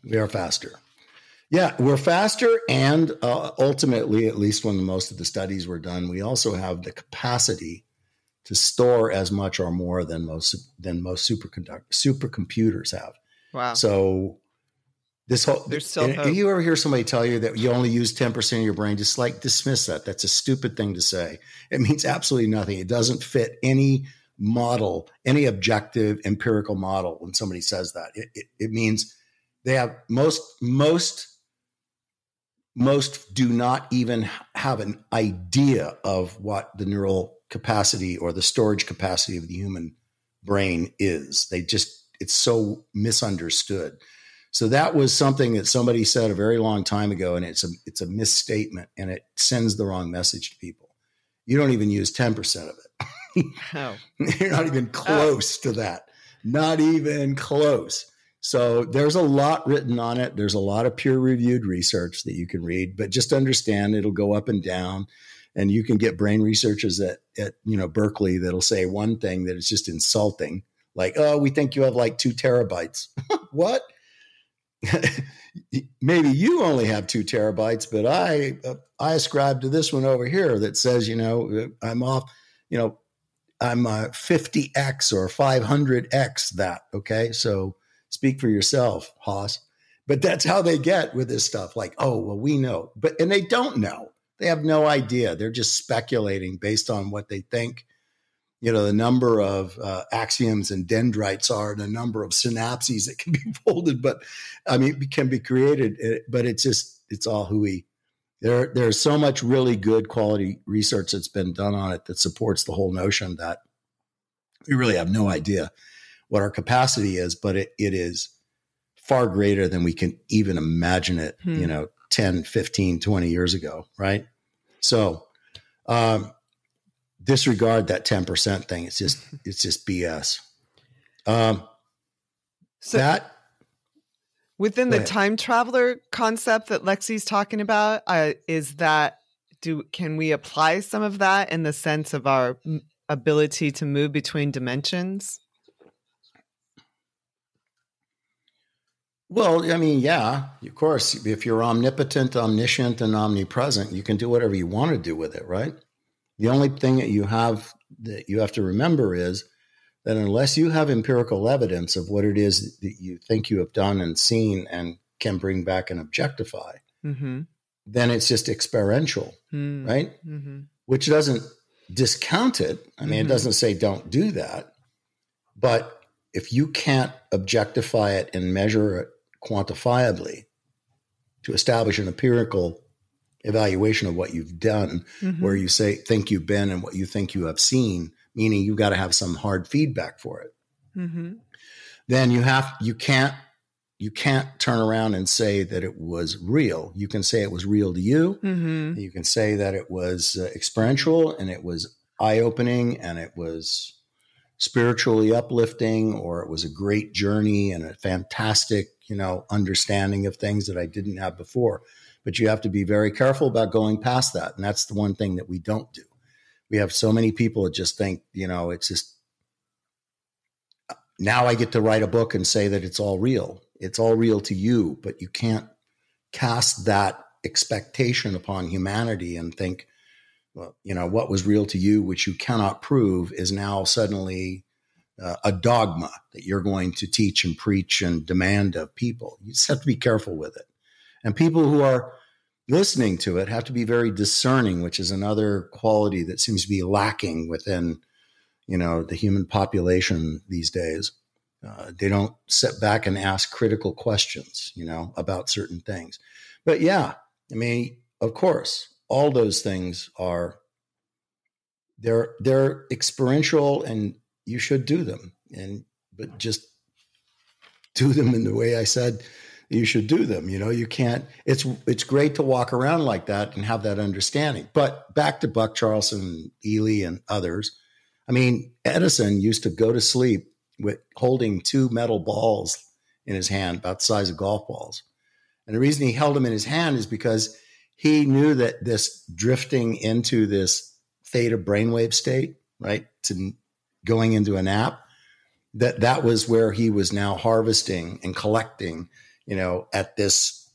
S4: We are faster. Yeah, we're faster. And ultimately, at least when most of the studies were done, we also have the capacity to store as much or more than most supercomputers have.
S2: Wow.
S4: So this whole,
S2: there's still hope.
S4: If you ever hear somebody tell you that you only use 10% of your brain, just dismiss that. That's a stupid thing to say. It means absolutely nothing. It doesn't fit any model, any objective empirical model. When somebody says that, it means they have most do not even have an idea of what the neural capacity or the storage capacity of the human brain is. It's so misunderstood. So that was something that somebody said a very long time ago, and it's a misstatement, and it sends the wrong message to people. You don't even use 10% of it.
S2: Oh.
S4: You're not even close to that. Not even close. So there's a lot written on it. There's a lot of peer-reviewed research that you can read, but just understand it'll go up and down. And you can get brain researchers at Berkeley that'll say one thing that is just insulting, like, oh, we think you have 2 terabytes. What? Maybe you only have 2 terabytes, but I ascribe to this one over here that says, I'm off, I'm 50x or 500x that. Okay. So speak for yourself, Haas. But that's how they get with this stuff. Oh, well, we know, and they don't know. They have no idea. They're just speculating based on what they think, the number of axioms and dendrites are, and the number of synapses that can be folded, but can be created. But it's all hooey. There's so much really good quality research that's been done on it that supports the whole notion that we really have no idea what our capacity is, but it is far greater than we can even imagine it, 10, 15, 20 years ago. Right. So, disregard that 10% thing. It's just BS.
S2: Within the time traveler concept that Lexi's talking about, can we apply some of that in the sense of our ability to move between dimensions?
S4: Well, yeah, of course. If you're omnipotent, omniscient, and omnipresent, you can do whatever you want to do with it, right? The only thing that you have to remember is that unless you have empirical evidence of what it is that you think you have done and seen and can bring back and objectify, then it's just experiential, right? Which doesn't discount it. It doesn't say don't do that. But if you can't objectify it and measure it quantifiably to establish an empirical evaluation of what you've done, where you think you've been and what you think you have seen, meaning you've got to have some hard feedback for it. Then you can't turn around and say that it was real. You can say it was real to you. You can say that it was experiential and it was eye-opening and it was spiritually uplifting, or it was a great journey and a fantastic, understanding of things that I didn't have before. But you have to be very careful about going past that. And that's the one thing that we don't do. We have so many people that just think, it's just, now I get to write a book and say that it's all real. It's all real to you, but you can't cast that expectation upon humanity and think, well, what was real to you, which you cannot prove, is now suddenly a dogma that you're going to teach and preach and demand of people. You just have to be careful with it. And people who are listening to it have to be very discerning, which is another quality that seems to be lacking within, the human population these days. They don't sit back and ask critical questions, about certain things. But yeah, of course, all those things they're experiential and you should do them. But just do them in the way I said you should do them. You can't, it's great to walk around like that and have that understanding. But back to Buck Charlson, Ely, and others. Edison used to go to sleep with holding two metal balls in his hand, about the size of golf balls. And the reason he held them in his hand is because he knew that this drifting into this theta brainwave state, right, to going into a nap, that was where he was now harvesting and collecting, at this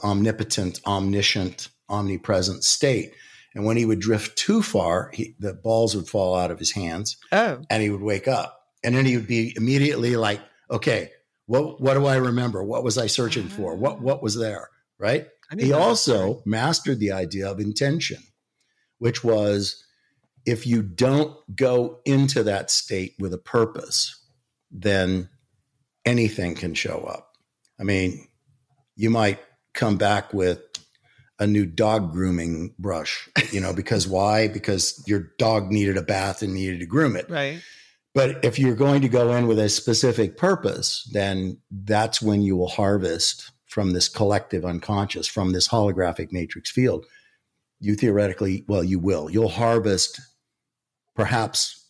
S4: omnipotent, omniscient, omnipresent state. And when he would drift too far, the balls would fall out of his hands, and he would wake up. And then he would be immediately like, okay, what do I remember? What was I searching for? What was there, right? He also mastered the idea of intention, which was, if you don't go into that state with a purpose, then anything can show up. You might come back with a new dog grooming brush, because why? Because your dog needed a bath and needed to groom it.
S2: Right.
S4: But if you're going to go in with a specific purpose, then that's when you will harvest from this collective unconscious, from this holographic matrix field. You theoretically, you'll harvest perhaps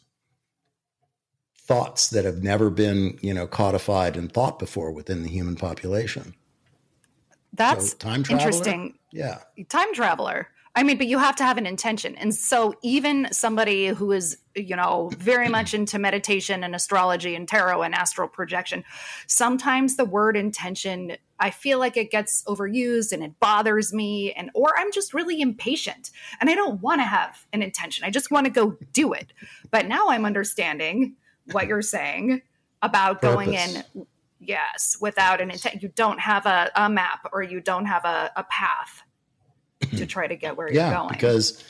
S4: thoughts that have never been, codified and thought before within the human population.
S3: That's
S4: time traveler?
S3: Interesting.
S4: Yeah.
S3: Time traveler. But you have to have an intention. And so even somebody who is, very much into meditation and astrology and tarot and astral projection, sometimes the word intention, I feel like it gets overused and it bothers me, or I'm just really impatient and I don't want to have an intention. I just want to go do it. But now I'm understanding what you're saying about going in. Yes, without an intent. You don't have a map, or you don't have a path to try to get where you're going.
S4: Because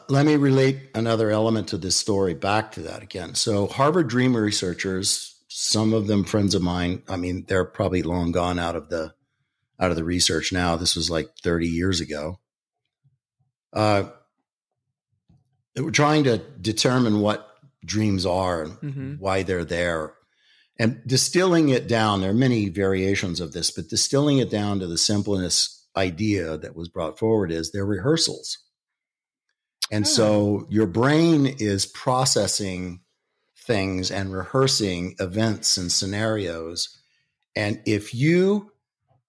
S4: Let me relate another element to this story back to that again. So Harvard Dream researchers, some of them friends of mine, I mean, they're probably long gone out of the research now. This was like 30 years ago. They were trying to determine what dreams are and why they're there. And distilling it down, there are many variations of this, but distilling it down to the simplest idea that was brought forward is they're rehearsals. And so your brain is processing things and rehearsing events and scenarios. And if you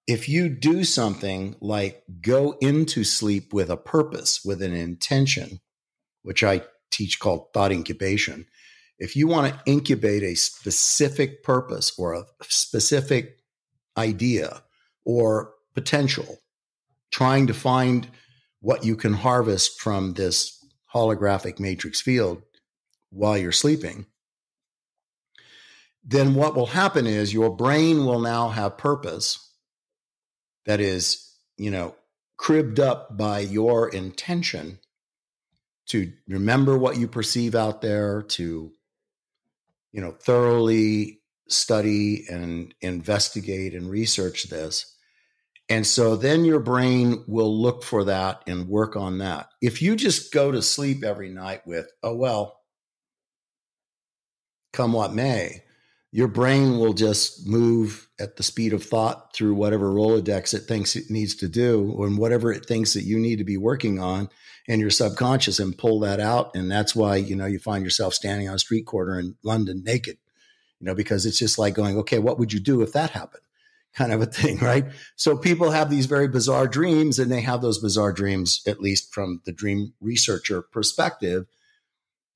S4: do something like go into sleep with a purpose, with an intention, which I teach called thought incubation, if you want to incubate a specific purpose or a specific idea or potential, trying to find what you can harvest from this holographic matrix field while you're sleeping, then what will happen is your brain will now have purpose that is, cribbed up by your intention to remember what you perceive out there, to, thoroughly study and investigate and research this. And so then your brain will look for that and work on that. If you just go to sleep every night with, oh, well, come what may, your brain will just move at the speed of thought through whatever Rolodex it thinks it needs to do and whatever it thinks that you need to be working on in your subconscious and pull that out. And that's why, you find yourself standing on a street corner in London naked, because it's just like going, okay, what would you do if that happened? Kind of a thing, right? So people have these very bizarre dreams, and they have those bizarre dreams, at least from the dream researcher perspective.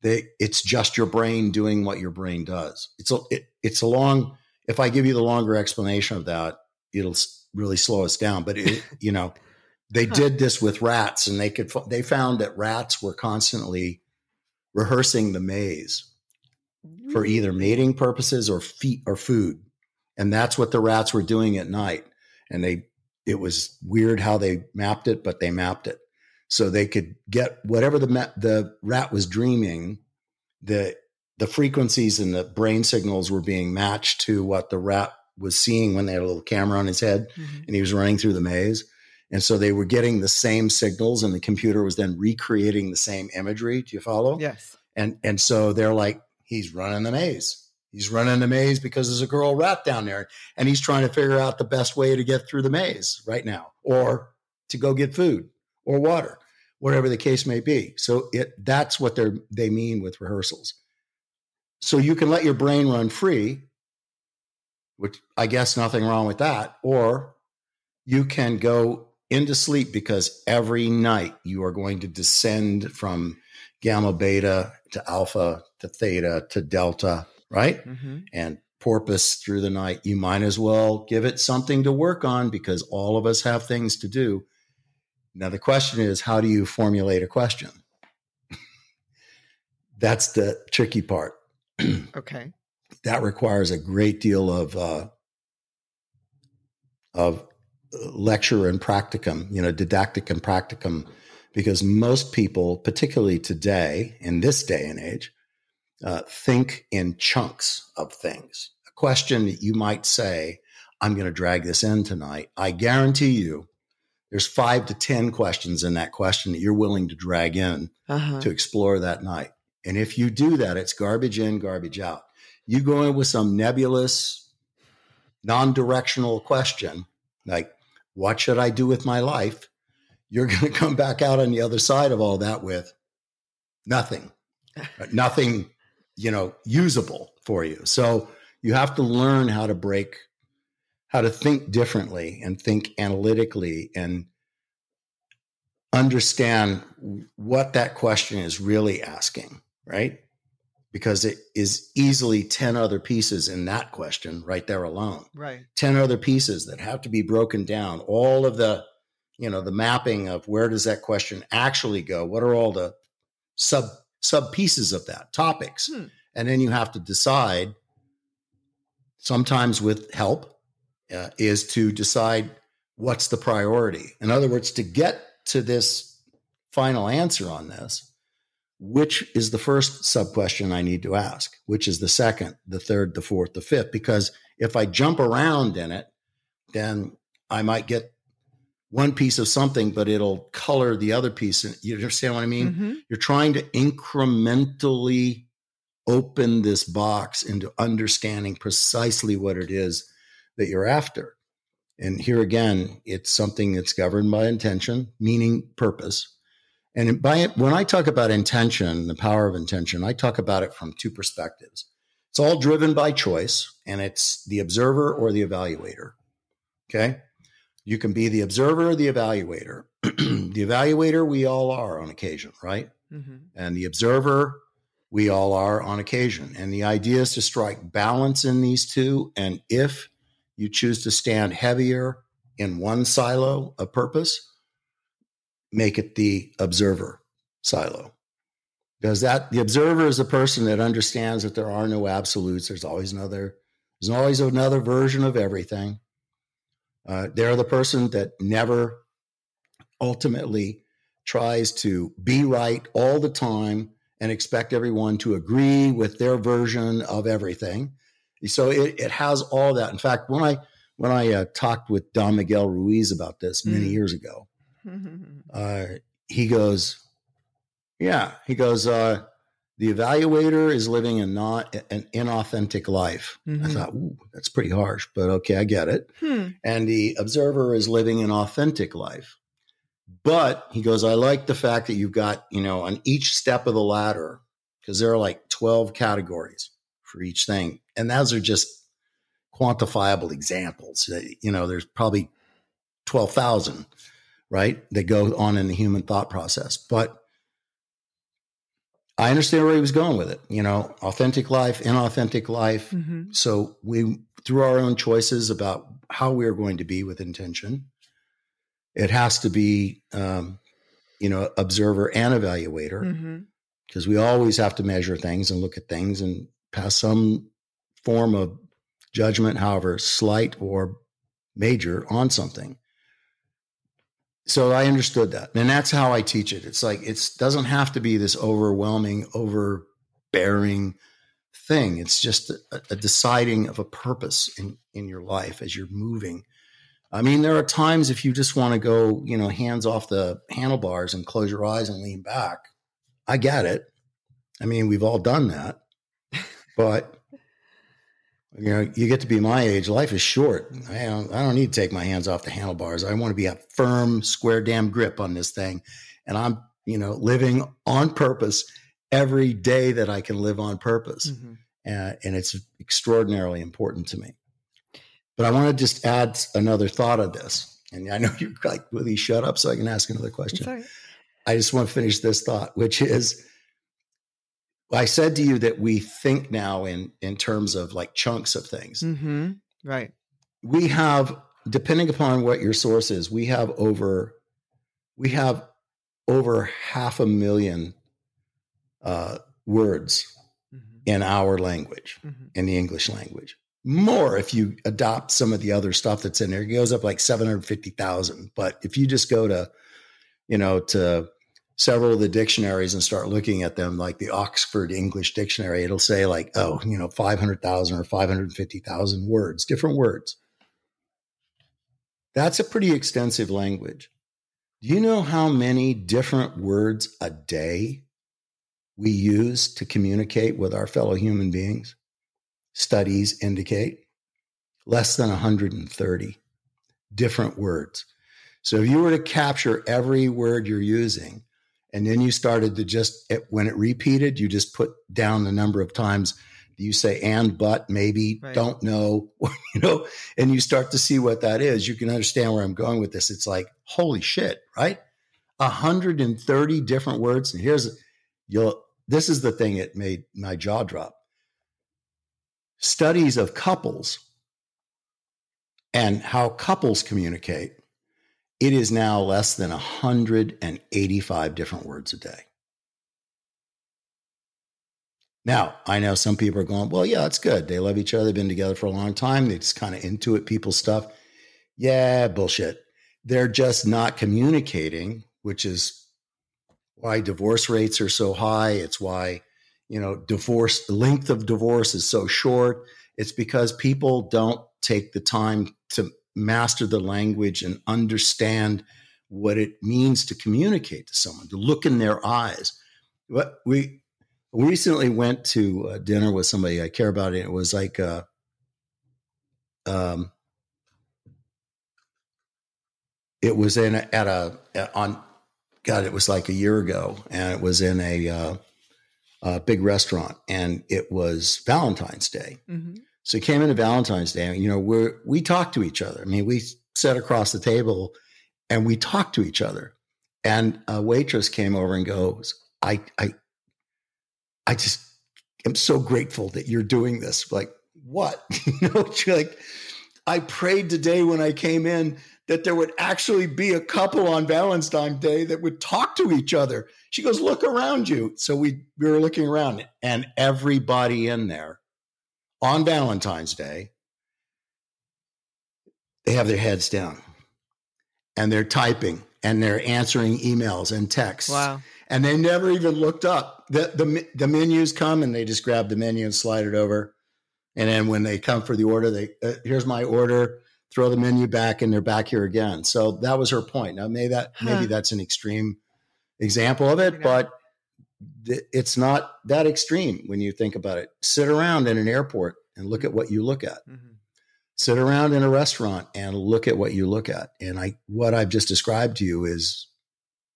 S4: It's just your brain doing what your brain does. It's a long, if I give you the longer explanation of that, it'll really slow us down. But they did this with rats, and they found that rats were constantly rehearsing the maze for either mating purposes or food. And that's what the rats were doing at night. And it was weird how they mapped it, but they mapped it. So they could get whatever the rat was dreaming, the frequencies and the brain signals were being matched to what the rat was seeing when they had a little camera on his head and he was running through the maze. And so they were getting the same signals, and the computer was then recreating the same imagery. Do you follow?
S2: Yes.
S4: And so they're like, he's running the maze. He's running the maze because there's a girl rat down there, and he's trying to figure out the best way to get through the maze right now, or to go get food or water, whatever the case may be. So that's what they mean with rehearsals. So you can let your brain run free, which I guess nothing wrong with that, or you can go into sleep because every night you are going to descend from gamma, beta to alpha to theta to delta, right? And porpoise through the night. You might as well give it something to work on because all of us have things to do. Now, the question is, how do you formulate a question? That's the tricky part.
S2: Okay.
S4: That requires a great deal of lecture and practicum, didactic and practicum, because most people, particularly today, in this day and age, think in chunks of things. A question that you might say, I'm going to drag this in tonight. I guarantee you there's 5 to 10 questions in that question that you're willing to drag in to explore that night. And if you do that, it's garbage in, garbage out. You go in with some nebulous, non-directional question, like, what should I do with my life? You're going to come back out on the other side of all that with nothing, usable for you. So you have to learn how to think differently and think analytically and understand what that question is really asking, right? Because it is easily 10 other pieces in that question right there alone.
S2: Right.
S4: 10 other pieces that have to be broken down. All of the mapping of where does that question actually go? What are all the sub pieces of that, topics? And then you have to decide, sometimes with help, is to decide what's the priority. In other words, to get to this final answer on this, which is the first sub question I need to ask? Which is the second, the third, the fourth, the fifth? Because if I jump around in it, then I might get one piece of something, but it'll color the other piece. You understand what I mean?
S2: Mm-hmm.
S4: You're trying to incrementally open this box into understanding precisely what it is that you're after. And here again, it's something that's governed by intention, meaning purpose. And when I talk about intention, the power of intention, I talk about it from two perspectives. It's all driven by choice, and it's the observer or the evaluator. Okay? You can be the observer or the evaluator. The evaluator, we all are on occasion, right?
S2: Mm-hmm.
S4: And the observer, we all are on occasion. And the idea is to strike balance in these two. And if you choose to stand heavier in one silo of purpose, make it the observer silo. Because the observer is a person that understands that there are no absolutes. There's always another version of everything. They're the person that never ultimately tries to be right all the time and expect everyone to agree with their version of everything. So it has all that. In fact, when I talked with Don Miguel Ruiz about this many years ago, he goes, the evaluator is living an inauthentic life.
S2: Mm-hmm.
S4: I thought, ooh, that's pretty harsh, but okay, I get it. And the observer is living an authentic life. But he goes, I like the fact that you've got, on each step of the ladder, because there are like 12 categories for each thing. And those are just quantifiable examples. There's probably 12,000, right, that go on in the human thought process. But I understand where he was going with it. Authentic life, inauthentic life.
S2: Mm-hmm.
S4: So we, through our own choices about how we're going to be with intention, it has to be, observer and evaluator, because we always have to measure things and look at things and pass some form of judgment, however slight or major, on something. So I understood that. And that's how I teach it. It's like, it doesn't have to be this overwhelming, overbearing thing. It's just a deciding of a purpose in your life as you're moving. I mean, there are times if you just want to go, hands off the handlebars and close your eyes and lean back. I get it. I mean, we've all done that. But you get to be my age. Life is short. I don't need to take my hands off the handlebars. I want to be a firm, square damn grip on this thing. And I'm, living on purpose every day that I can live on purpose.
S2: Mm-hmm.
S4: And it's extraordinarily important to me. But I want to just add another thought of this. And I know you're like, will he shut up so I can ask another question?
S2: Sorry.
S4: I just want to finish this thought, which is, I said to you that we think now in terms of like chunks of things.
S2: Mm-hmm. Right.
S4: We have, depending upon what your source is, we have over 500,000 words in our language, in the English language. More if you adopt some of the other stuff that's in there. It goes up like 750,000. But if you just go to, to several of the dictionaries and start looking at them, like the Oxford English Dictionary, it'll say like, 500,000 or 550,000 words, different words. That's a pretty extensive language. Do you know how many different words a day we use to communicate with our fellow human beings? Studies indicate less than 130 different words. So if you were to capture every word you're using, and then you started to just, when it repeated, you just put down the number of times you say and, but, maybe, right, don't know, and you start to see what that is. You can understand where I'm going with this. It's like, holy shit, right? 130 different words. And this is the thing that made my jaw drop. Studies of couples and how couples communicate, it is now less than 185 different words a day. Now, I know some people are going, well, yeah, that's good. They love each other. They've been together for a long time. They just kind of intuit people's stuff. Yeah, bullshit. They're just not communicating, which is why divorce rates are so high. It's why, the length of divorce is so short. It's because people don't take the time to master the language and understand what it means to communicate to someone, to look in their eyes. What we recently went to dinner with somebody I care about. It was like, it was it was like a year ago, and it was in a big restaurant, and it was Valentine's Day. Mm-hmm. So it came into Valentine's Day, and, we talked to each other. I mean, we sat across the table and we talked to each other, and a waitress came over and goes, I just am so grateful that you're doing this. Like, what? Like, I prayed today when I came in that there would actually be a couple on Valentine's Day that would talk to each other. She goes, look around you. So we were looking around, and everybody in there on Valentine's Day, they have their heads down and they're typing and they're answering emails and texts.
S2: Wow.
S4: And they never even looked up. The menus come and they just grab the menu and slide it over. And then when they come for the order, they here's my order, throw the menu back, and they're back here again. So that was her point. Now, maybe that's an extreme example of it, but it's not that extreme when you think about it. Sit around in an airport and look at what you look at. Mm-hmm. Sit around in a restaurant and look at what you look at. And what I've just described to you is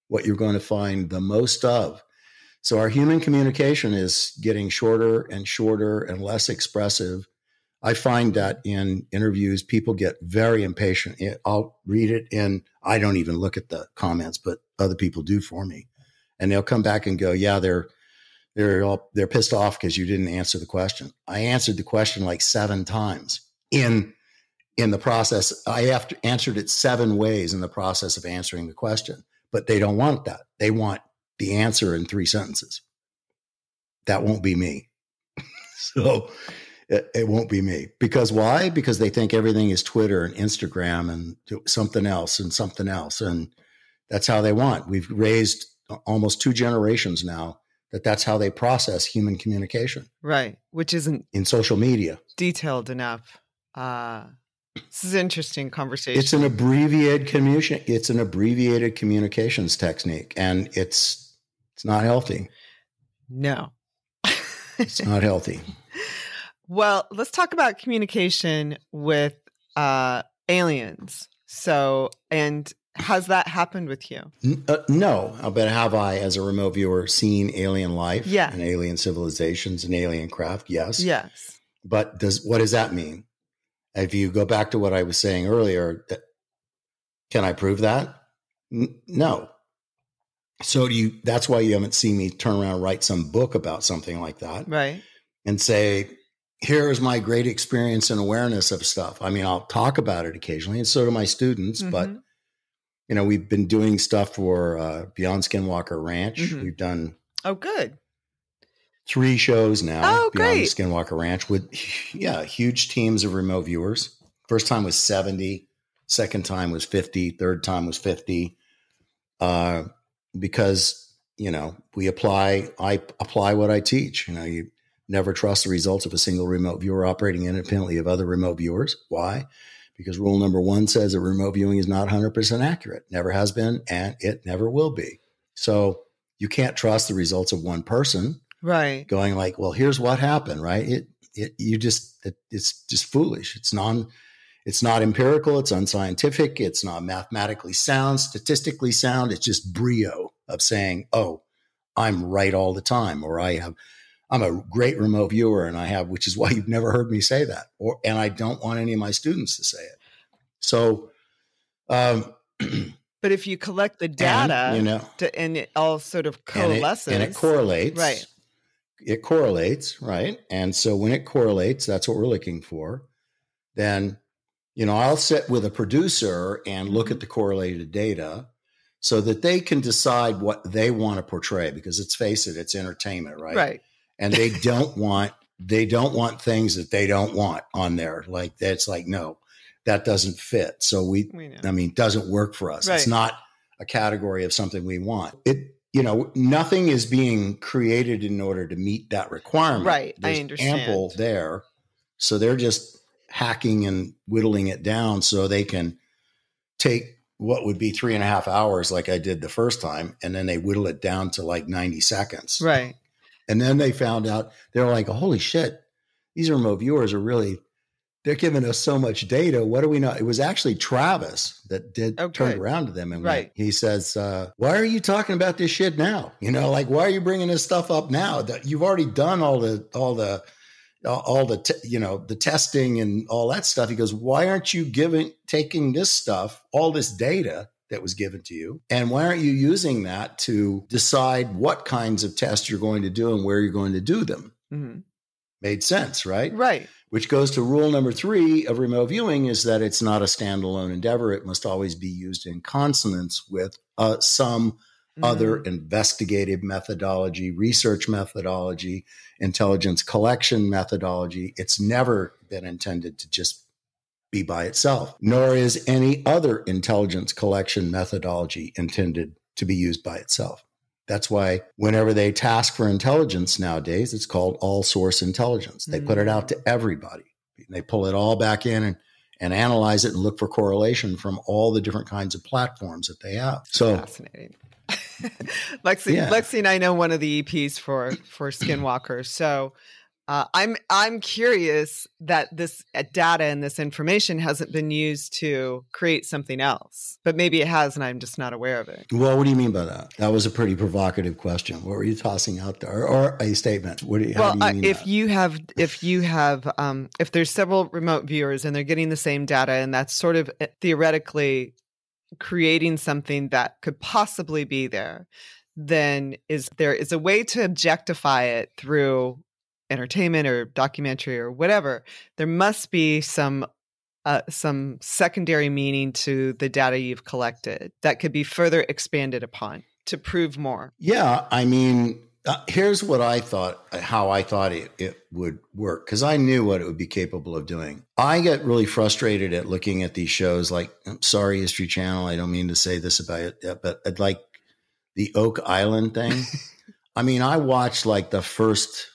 S4: what you're going to find the most of. So our human communication is getting shorter and shorter and less expressive. I find that in interviews, people get very impatient. I'll read it I don't even look at the comments, but other people do for me. And they'll come back and go, yeah, they're pissed off because you didn't answer the question. I answered the question like 7 times in the process. I answered it 7 ways in the process of answering the question, but they don't want that. They want the answer in 3 sentences. That won't be me. So it won't be me. Because why? Because they think everything is Twitter and Instagram and something else and something else. And that's how they want. We've raised almost 2 generations now that's how they process human communication.
S2: Right. Which isn't
S4: in social media
S2: detailed enough. This is an interesting conversation.
S4: It's an abbreviated communication. It's an abbreviated communications technique, and it's not healthy.
S2: No,
S4: it's not healthy.
S2: Well, let's talk about communication with aliens. So, and has that happened with you?
S4: No, but have I, as a remote viewer, seen alien life?
S2: Yeah.
S4: And alien civilizations and alien craft? Yes.
S2: Yes.
S4: But what does that mean? If you go back to what I was saying earlier, can I prove that? No. So that's why you haven't seen me turn around and write some book about something like that.
S2: Right.
S4: And say, here is my great experience and awareness of stuff. I mean, I'll talk about it occasionally, and so do my students. Mm-hmm. But, we've been doing stuff for Beyond Skinwalker Ranch. Mm-hmm. We've done
S2: good
S4: 3 shows now.
S2: Oh,
S4: Beyond
S2: great.
S4: Skinwalker Ranch with, huge teams of remote viewers. First time was 70. Second time was 50. Third time was 50. Because, I apply what I teach. You never trust the results of a single remote viewer operating independently of other remote viewers. Why? Because rule number 1 says that remote viewing is not 100% accurate. Never has been, and it never will be. So you can't trust the results of one person.
S2: Right.
S4: Going like, well, here's what happened, right? It's just foolish. It's not empirical. It's unscientific. It's not mathematically sound, statistically sound. It's just brio of saying, oh, I'm right all the time, or I'm a great remote viewer, and which is why you've never heard me say that, and I don't want any of my students to say it. So,
S2: but if you collect the data, and it all sort of coalesces,
S4: and it correlates,
S2: right?
S4: It correlates, right? And so when it correlates, that's what we're looking for. Then, I'll sit with a producer and look at the correlated data so that they can decide what they want to portray, because let's face it, it's entertainment, right?
S2: Right.
S4: And they don't want things that they don't want on there. Like that's like, no, that doesn't fit. So it doesn't work for us.
S2: Right.
S4: It's not a category of something we want. nothing is being created in order to meet that requirement.
S2: Right.
S4: There's
S2: I understand.
S4: ample there. So they're just hacking and whittling it down so they can take what would be 3.5 hours like I did the first time, and then they whittle it down to like 90 seconds.
S2: Right.
S4: And then they found out, they're like, holy shit, these remote viewers are really, they're giving us so much data. What do we know? It was actually Travis that turned around to them and went, he says, why are you talking about this shit now? Like, why are you bringing this stuff up now? That you've already done all the testing and all that stuff. He goes, why aren't you taking this stuff, all this data that was given to you, and why aren't you using that to decide what kinds of tests you're going to do and where you're going to do them?
S2: Mm-hmm.
S4: Made sense, right?
S2: Right.
S4: Which goes to rule number 3 of remote viewing, is that it's not a standalone endeavor. It must always be used in consonance with some other investigative methodology, research methodology, intelligence collection methodology. It's never been intended to just be by itself, nor is any other intelligence collection methodology intended to be used by itself. That's why whenever they task for intelligence nowadays, it's called all source intelligence. They put it out to everybody. They pull it all back in and analyze it and look for correlation from all the different kinds of platforms that they have. So
S2: fascinating. Lexi and I know one of the EPs for Skinwalker. So I'm curious that this data and this information hasn't been used to create something else, but maybe it has, and I'm just not aware of it.
S4: Well, what do you mean by that? That was a pretty provocative question. What were you tossing out there, or a statement? How do you mean
S2: if
S4: that?
S2: if there's several remote viewers and they're getting the same data, and that's sort of theoretically creating something that could possibly be there, then there is a way to objectify it through entertainment or documentary or whatever. There must be some secondary meaning to the data you've collected that could be further expanded upon to prove more.
S4: Yeah, I mean, here's what I thought, how I thought it would work, because I knew what it would be capable of doing. I get really frustrated at looking at these shows like, I'm sorry, History Channel, I don't mean to say this about it, but like the Oak Island thing. I mean, I watched like the first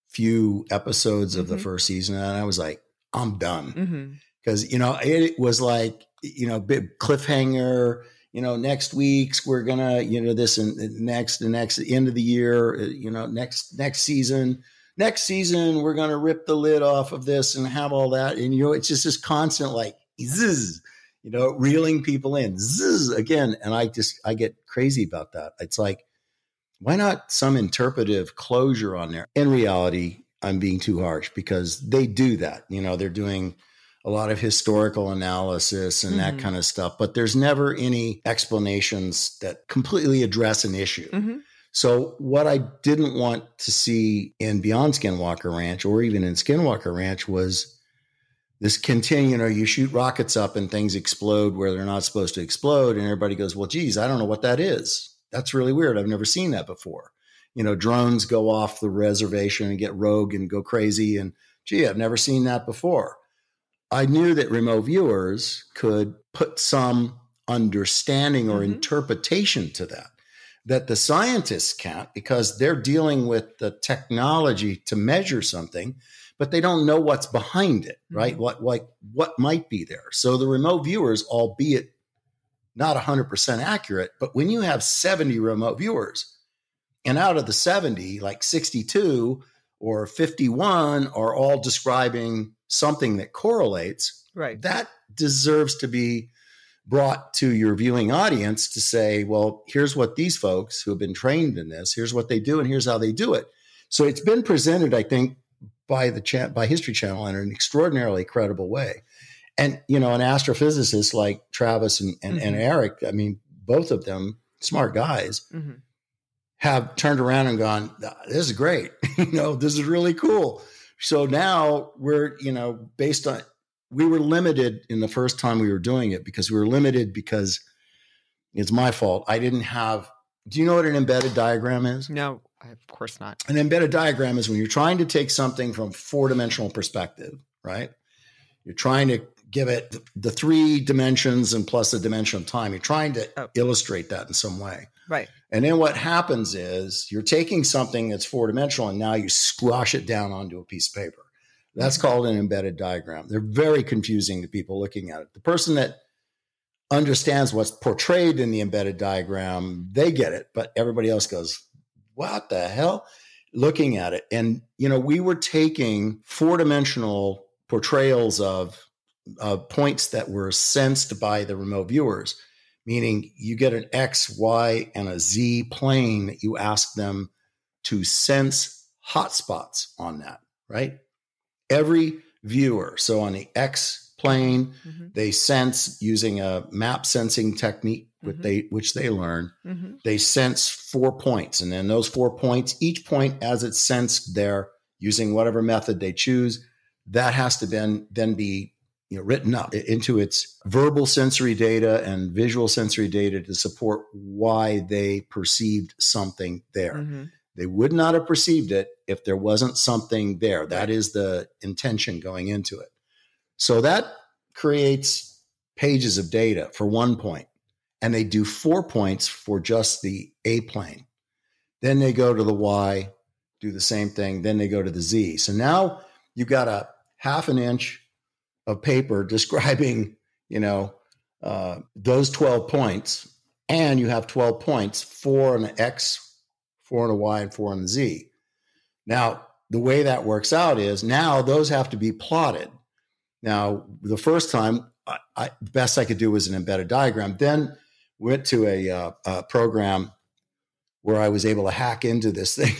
S4: few episodes of the first season, and I was like, I'm done. Because, it was like, big cliffhanger, next week's we're gonna, this and next end of the year, next season we're gonna rip the lid off of this and have all that, and it's just this constant like zzz, reeling people in zzz again, and I get crazy about that. It's like, why not some interpretive closure on there? In reality, I'm being too harsh, because they do that. They're doing a lot of historical analysis and that kind of stuff, but there's never any explanations that completely address an issue. So what I didn't want to see in Beyond Skinwalker Ranch, or even in Skinwalker Ranch, was this you shoot rockets up and things explode where they're not supposed to explode. And everybody goes, well, geez, I don't know what that is. That's really weird. I've never seen that before. Drones go off the reservation and get rogue and go crazy. And gee, I've never seen that before. I knew that remote viewers could put some understanding or interpretation to that the scientists can't, because they're dealing with the technology to measure something, but they don't know what's behind it, right? What might be there. So the remote viewers, albeit not 100% accurate, but when you have 70 remote viewers, and out of the 70, like 62 or 51 are all describing something that correlates,
S2: right?
S4: That deserves to be brought to your viewing audience to say, well, here's what these folks who have been trained in this, here's what they do, and here's how they do it. So it's been presented, I think, by History Channel in an extraordinarily credible way. And, an astrophysicist like Travis and Eric, I mean, both of them, smart guys, have turned around and gone, this is great. This is really cool. So now we're, based on, we were limited in the first time we were doing it, because it's my fault. I didn't have, do you know what an embedded diagram is?
S2: No, of course not.
S4: An embedded diagram is when you're trying to take something from 4-dimensional perspective, right? You're trying to give it the 3 dimensions and plus the dimension of time. You're trying to illustrate that in some way.
S2: Right.
S4: And then what happens is you're taking something that's 4-dimensional and now you squash it down onto a piece of paper. That's called an embedded diagram. They're very confusing to people looking at it. The person that understands what's portrayed in the embedded diagram, they get it, but everybody else goes, what the hell? Looking at it. And, we were taking 4-dimensional portrayals of points that were sensed by the remote viewers, meaning you get an X, Y, and a Z plane that you ask them to sense hotspots on that, right? Every viewer. So on the X plane, they sense using a map sensing technique, which they learn. They sense 4 points. And then those 4 points, each point as it's sensed there, using whatever method they choose, that has to then be written up into its verbal sensory data and visual sensory data to support why they perceived something there. They would not have perceived it if there wasn't something there. That is the intention going into it. So that creates pages of data for 1 point. And they do 4 points for just the A plane. Then they go to the Y, do the same thing. Then they go to the Z. So now you've got a 1/2 inch of paper describing, those 12 points. And you have 12 points, 4 on the X, 4 on the Y, and 4 on the Z. Now, the way that works out is now those have to be plotted. Now, the first time, the best I could do was an embedded diagram. Then went to a program where I was able to hack into this thing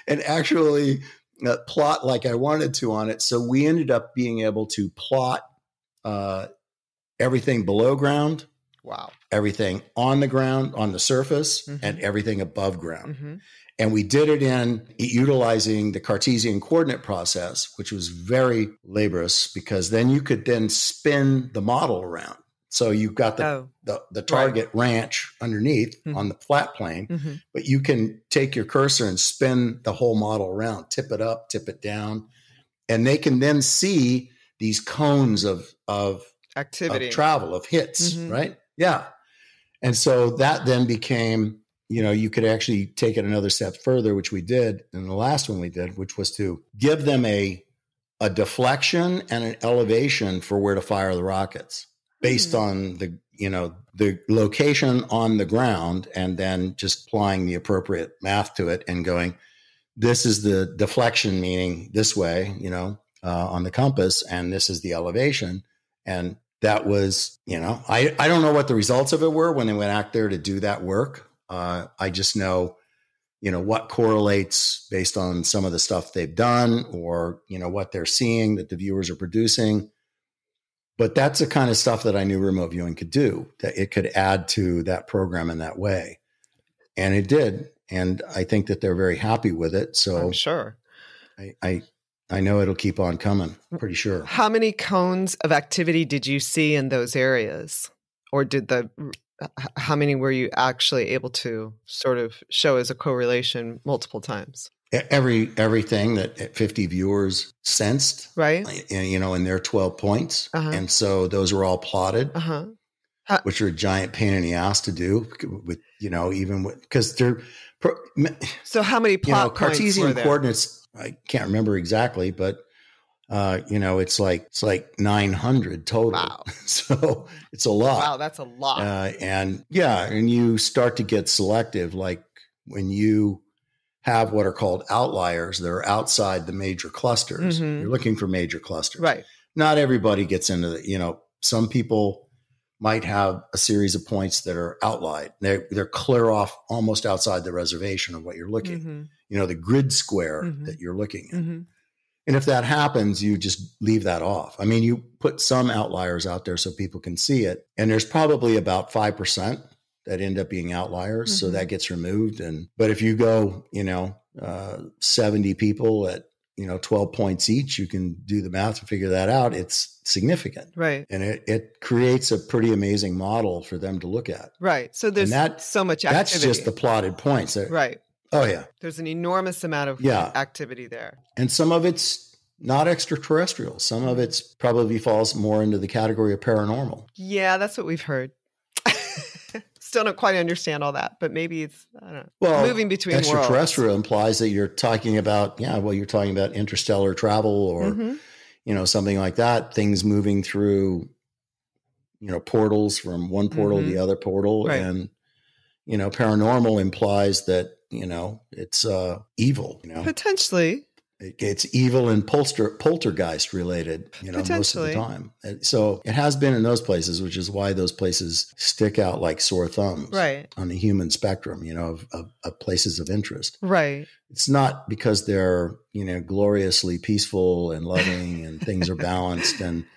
S4: and actually plot like I wanted to on it. So we ended up being able to plot everything below ground.
S2: Wow.
S4: Everything on the ground, on the surface, and everything above ground. And we did it in utilizing the Cartesian coordinate process, which was very laborious because then you could then spin the model around. So you've got the target ranch underneath on the flat plane, but you can take your cursor and spin the whole model around, tip it up, tip it down, and they can then see these cones of
S2: activity,
S4: of travel, of hits, right? Yeah. And so that then became, you could actually take it another step further, which we did. And the last one we did, which was to give them a deflection and an elevation for where to fire the rockets based on the location on the ground, and then just applying the appropriate math to it and going, this is the deflection, meaning this way, on the compass, and this is the elevation. And that was, I don't know what the results of it were when they went out there to do that work. I just know, what correlates based on some of the stuff they've done or, what they're seeing that the viewers are producing. But that's the kind of stuff that I knew remote viewing could do, that it could add to that program in that way. And it did. And I think that they're very happy with it. So
S2: I'm sure.
S4: I know it'll keep on coming, pretty sure.
S2: How many cones of activity did you see in those areas? Or how many were you actually able to sort of show as a correlation multiple times?
S4: Everything that 50 viewers sensed,
S2: right?
S4: In their 12 points. And so those were all plotted, which are a giant pain in the ass to do with, because they're.
S2: So how many plot points
S4: Cartesian
S2: were there?
S4: Coordinates, I can't remember exactly, but it's like 900 total.
S2: Wow.
S4: So it's a lot.
S2: Wow, that's a lot.
S4: And you start to get selective, like when you have what are called outliers that are outside the major clusters. You're looking for major clusters.
S2: Right.
S4: Not everybody gets into the, some people might have a series of points that are outlined. They're clear off almost outside the reservation of what you're looking, the grid square that you're looking at. And if that happens, you just leave that off. I mean, you put some outliers out there so people can see it. And there's probably about 5% that end up being outliers. So that gets removed. But if you go, 70 people at, 12 points each, you can do the math and figure that out. It's significant.
S2: Right.
S4: And it creates a pretty amazing model for them to look at.
S2: Right. So there's so much activity.
S4: That's just the plotted points.
S2: Right.
S4: Oh, yeah.
S2: There's an enormous amount of activity there.
S4: And some of it's not extraterrestrial. Some of it's probably falls more into the category of paranormal.
S2: Yeah, that's what we've heard. Still don't quite understand all that, but maybe it's, I don't know,
S4: Well,
S2: moving between
S4: extraterrestrial
S2: worlds.
S4: implies that you're talking about, you're talking about interstellar travel or, something like that, things moving through, portals from one portal to the other portal.
S2: Right.
S4: And, paranormal implies that, it's evil,
S2: Potentially.
S4: It's evil and poltergeist related, most of the time. And so it has been in those places, which is why those places stick out like sore thumbs on the human spectrum, of places of interest.
S2: Right.
S4: It's not because they're, gloriously peaceful and loving and things are balanced and,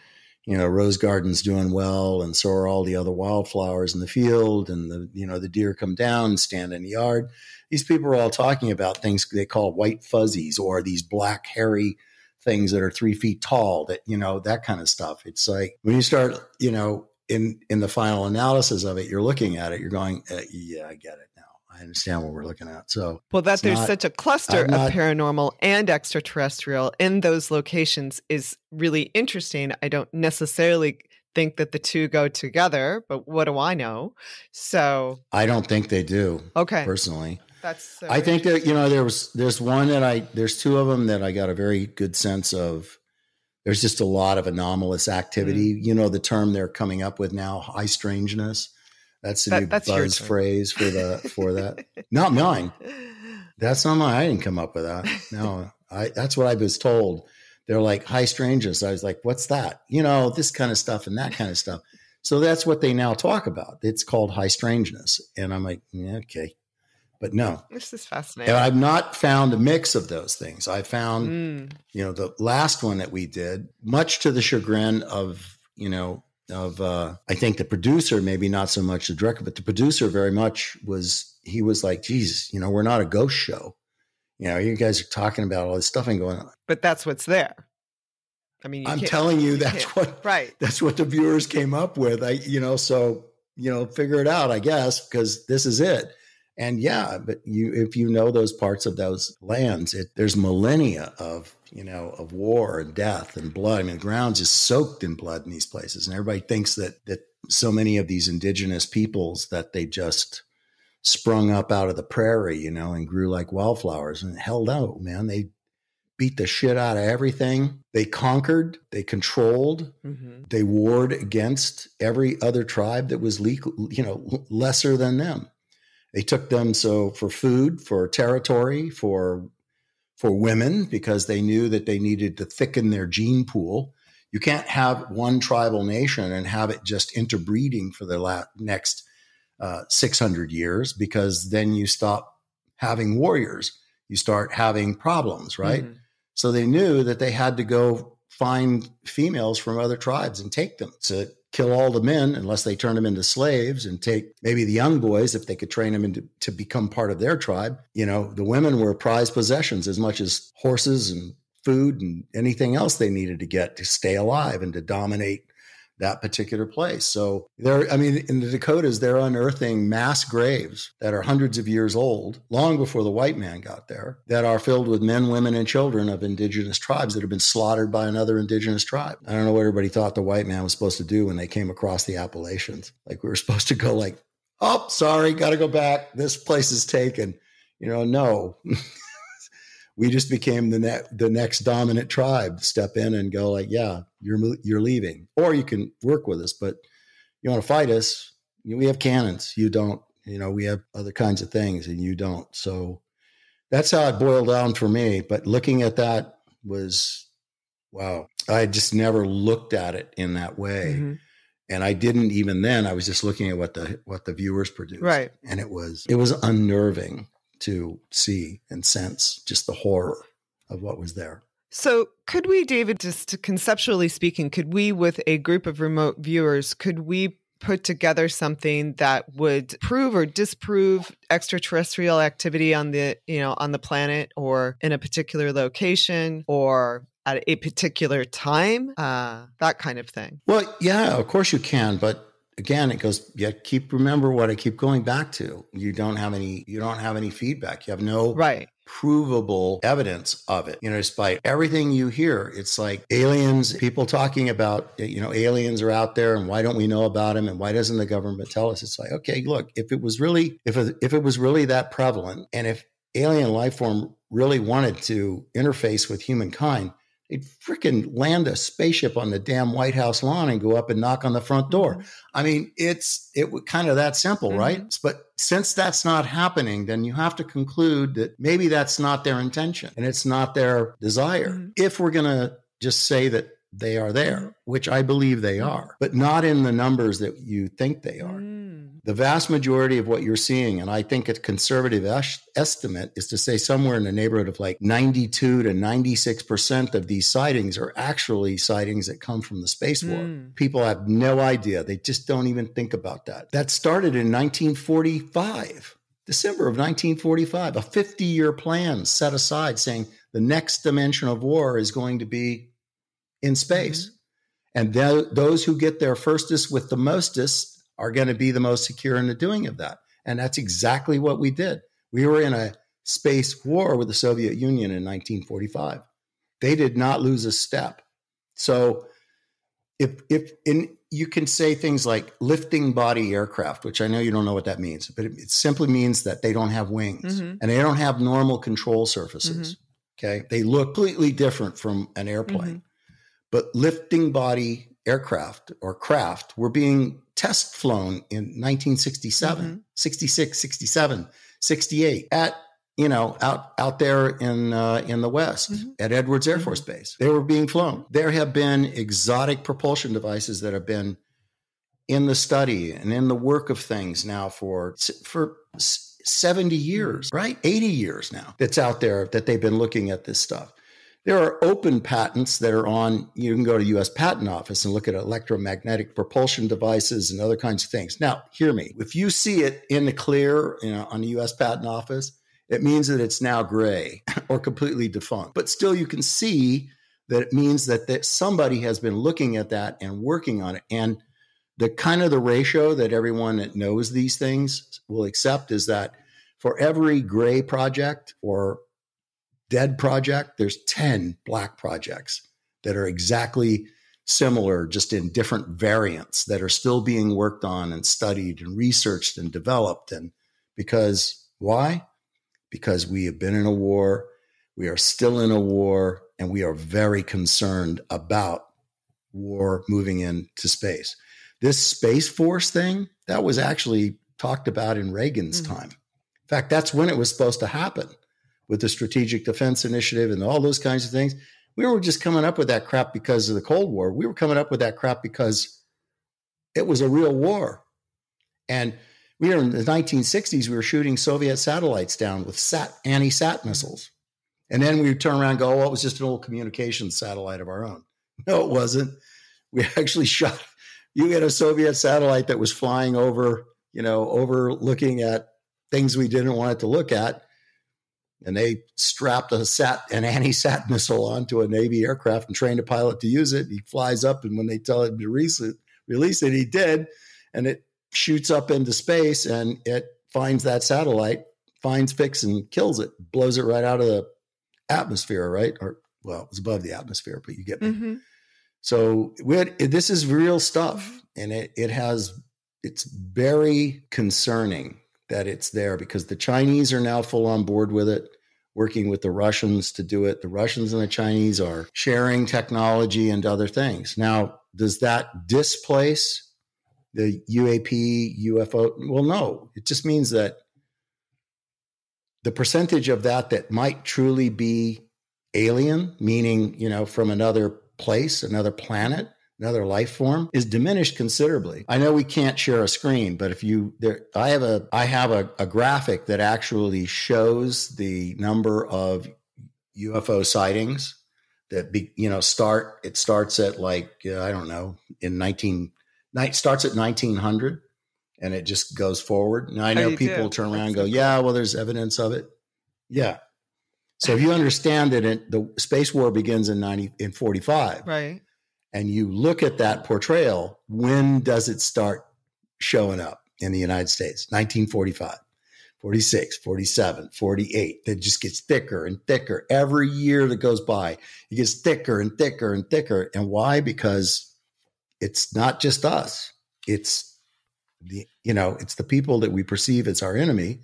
S4: rose garden's doing well. And so are all the other wildflowers in the field and the deer come down and stand in the yard. These people are all talking about things they call white fuzzies or these black hairy things that are 3 feet tall, that, that kind of stuff. It's like when you start, in the final analysis of it, you're looking at it, you're going, yeah, I get it now. I understand what we're looking at. So,
S2: well, that there's such a cluster of paranormal and extraterrestrial in those locations is really interesting. I don't necessarily think that the two go together, but what do I know? So
S4: I don't think they do.
S2: Okay.
S4: Personally.
S2: That's so
S4: I think that, there's one there's two of them that I got a very good sense of. There's just a lot of anomalous activity. The term they're coming up with now, high strangeness. That's the new buzz phrase for that. Not mine. That's not mine. I didn't come up with that. No, that's what I was told. They're like high strangeness. I was like, what's that? This kind of stuff and that kind of stuff. So that's what they now talk about. It's called high strangeness. And I'm like, yeah, okay. But no.
S2: This is fascinating.
S4: And I've not found a mix of those things. I found, the last one that we did, much to the chagrin of, I think the producer, maybe not so much the director, but the producer very much he was like, geez, we're not a ghost show. You guys are talking about all this stuff and going on.
S2: But that's what's there. I mean,
S4: I'm telling you, that's what the viewers came up with. Figure it out, I guess, because this is it. And yeah, but if you know those parts of those lands, there's millennia of war and death and blood. I mean, the ground's just soaked in blood in these places. And everybody thinks that so many of these indigenous peoples that they just sprung up out of the prairie, and grew like wildflowers. And hell no, man. They beat the shit out of everything. They conquered, they controlled, they warred against every other tribe that was lesser than them. They took them for food, for territory, for women, because they knew that they needed to thicken their gene pool. You can't have one tribal nation and have it just interbreeding for the next 600 years, because then you stop having warriors. You start having problems, right? So they knew that they had to go find females from other tribes and take them to kill all the men unless they turned them into slaves, and take maybe the young boys if they could train them to become part of their tribe. The women were prized possessions as much as horses and food and anything else they needed to get to stay alive and to dominate that particular place. So in the Dakotas, they're unearthing mass graves that are hundreds of years old, long before the white man got there, that are filled with men, women, and children of indigenous tribes that have been slaughtered by another indigenous tribe. I don't know what everybody thought the white man was supposed to do when they came across the Appalachians. Like, we were supposed to go like, oh, sorry, got to go back. This place is taken. No. We just became the next dominant tribe. Step in and go like, yeah, you're leaving, or you can work with us, but you want to fight us? We have cannons. You don't. We have other kinds of things, and you don't. So that's how it boiled down for me. But looking at that was, wow. I just never looked at it in that way, and I didn't even then. I was just looking at what the viewers produced, right? And it was unnerving to see and sense just the horror of what was there.
S2: So could we, David, just conceptually speaking, could we, with a group of remote viewers, could we put together something that would prove or disprove extraterrestrial activity on the planet, or in a particular location, or at a particular time, that kind of thing?
S4: Well, yeah, of course you can, but again, it goes, remember what I keep going back to. You don't have any feedback. You have no provable evidence of it. Despite everything you hear, it's like aliens, people talking about, aliens are out there and why don't we know about them? And why doesn't the government tell us? It's like, okay, look, if it was really that prevalent, and if alien life form really wanted to interface with humankind, they'd freaking land a spaceship on the damn White House lawn and go up and knock on the front door. Mm-hmm. I mean, it was kind of that simple, right? But since that's not happening, then you have to conclude that maybe that's not their intention and it's not their desire. If we're going to just say that they are there, which I believe they are, but not in the numbers that you think they are. The vast majority of what you're seeing, and I think a conservative estimate is to say somewhere in the neighborhood of like 92 to 96% of these sightings are actually sightings that come from the space war. People have no idea. They just don't even think about that. That started in 1945, December of 1945, a 50-year plan set aside saying the next dimension of war is going to be in space. And those who get there firstest with the mostest are going to be the most secure in the doing of that. And that's exactly what we did. We were in a space war with the Soviet Union in 1945. They did not lose a step. So you can say things like lifting body aircraft, which I know you don't know what that means, but it simply means that they don't have wings and they don't have normal control surfaces. Okay. They look completely different from an airplane, but lifting body aircraft or craft were being test flown in 1967, 66, 67, 68 at, out there in the West at Edwards Air Force Base. They were being flown. There have been exotic propulsion devices that have been in the study and in the work of things now for 70 years, right? 80 years now that's out there that they've been looking at this stuff. There are open patents that are on, you can go to U.S. Patent Office and look at electromagnetic propulsion devices and other kinds of things. Now, hear me. If you see it in the clear, on the U.S. Patent Office, it means that it's now gray or completely defunct. But still, you can see that it means that somebody has been looking at that and working on it. And the kind of the ratio that everyone that knows these things will accept is that for every gray project or dead project, there's 10 black projects that are exactly similar, just in different variants that are still being worked on and studied and researched and developed. And why? Because we have been in a war, we are still in a war, and we are very concerned about war moving into space. This Space Force thing, that was actually talked about in Reagan's time. In fact, that's when it was supposed to happen, with the Strategic Defense Initiative and all those kinds of things. We were just coming up with that crap because of the Cold War. We were coming up with that crap because it was a real war. And we were in the 1960s, we were shooting Soviet satellites down with anti-sat missiles. And then we would turn around and go, it was just an old communications satellite of our own. No, it wasn't. We actually you had a Soviet satellite that was flying over, overlooking at things we didn't want it to look at. And they strapped an anti-sat missile onto a Navy aircraft and trained a pilot to use it. He flies up, and when they tell him to release it, he did. And it shoots up into space, and it finds that satellite, fixes and kills it, blows it right out of the atmosphere, right? Or, well, it was above the atmosphere, but you get me. So this is real stuff, and it's very concerning that it's there, because the Chinese are now full on board with it, working with the Russians to do it. The Russians and the Chinese are sharing technology and other things. Now, does that displace the UAP, UFO? Well, no. It just means that the percentage of that might truly be alien, meaning, from another place, another planet, another life form, is diminished considerably. I know we can't share a screen, but I have a graphic that actually shows the number of UFO sightings that starts at starts at 1900 and it just goes forward. And I know people turn around and go, there's evidence of it. Yeah. So if you understand that the space war begins in 45,
S2: right?
S4: And you look at that portrayal, when does it start showing up in the United States? 1945. 46, 47, 48. That just gets thicker and thicker. Every year that goes by, it gets thicker and thicker and thicker. And why? Because it's not just us. It's it's the people that we perceive as our enemy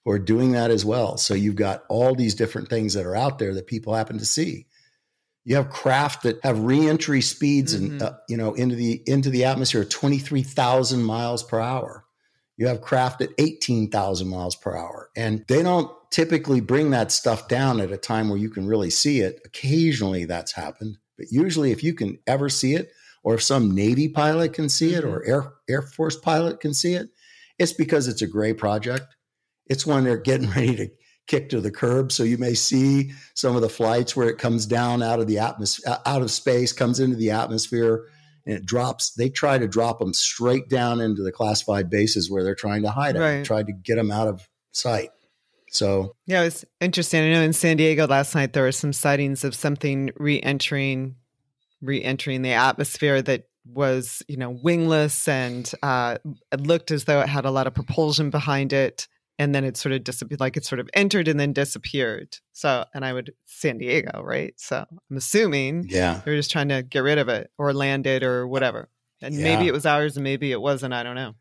S4: who are doing that as well. So you've got all these different things that are out there that people happen to see. You have craft that have reentry speeds and into the atmosphere at 23,000 miles per hour. You have craft at 18,000 miles per hour. And they don't typically bring that stuff down at a time where you can really see it. Occasionally that's happened. But usually if you can ever see it, or if some Navy pilot can see it, or Air Force pilot can see it, it's because it's a gray project. It's when they're getting ready to kick to the curb. So you may see some of the flights where it comes down out of the atmosphere, out of space, comes into the atmosphere, and it drops. They try to drop them straight down into the classified bases where they're trying to hide them, try to get them out of sight. So
S2: yeah, it was interesting. I know in San Diego last night, there were some sightings of something re-entering the atmosphere that was, wingless, and it looked as though it had a lot of propulsion behind it. And then it sort of disappeared, like it sort of entered and then disappeared. So, and San Diego, right? So I'm assuming they're just trying to get rid of it or land it or whatever. And maybe it was ours and maybe it wasn't. I don't know.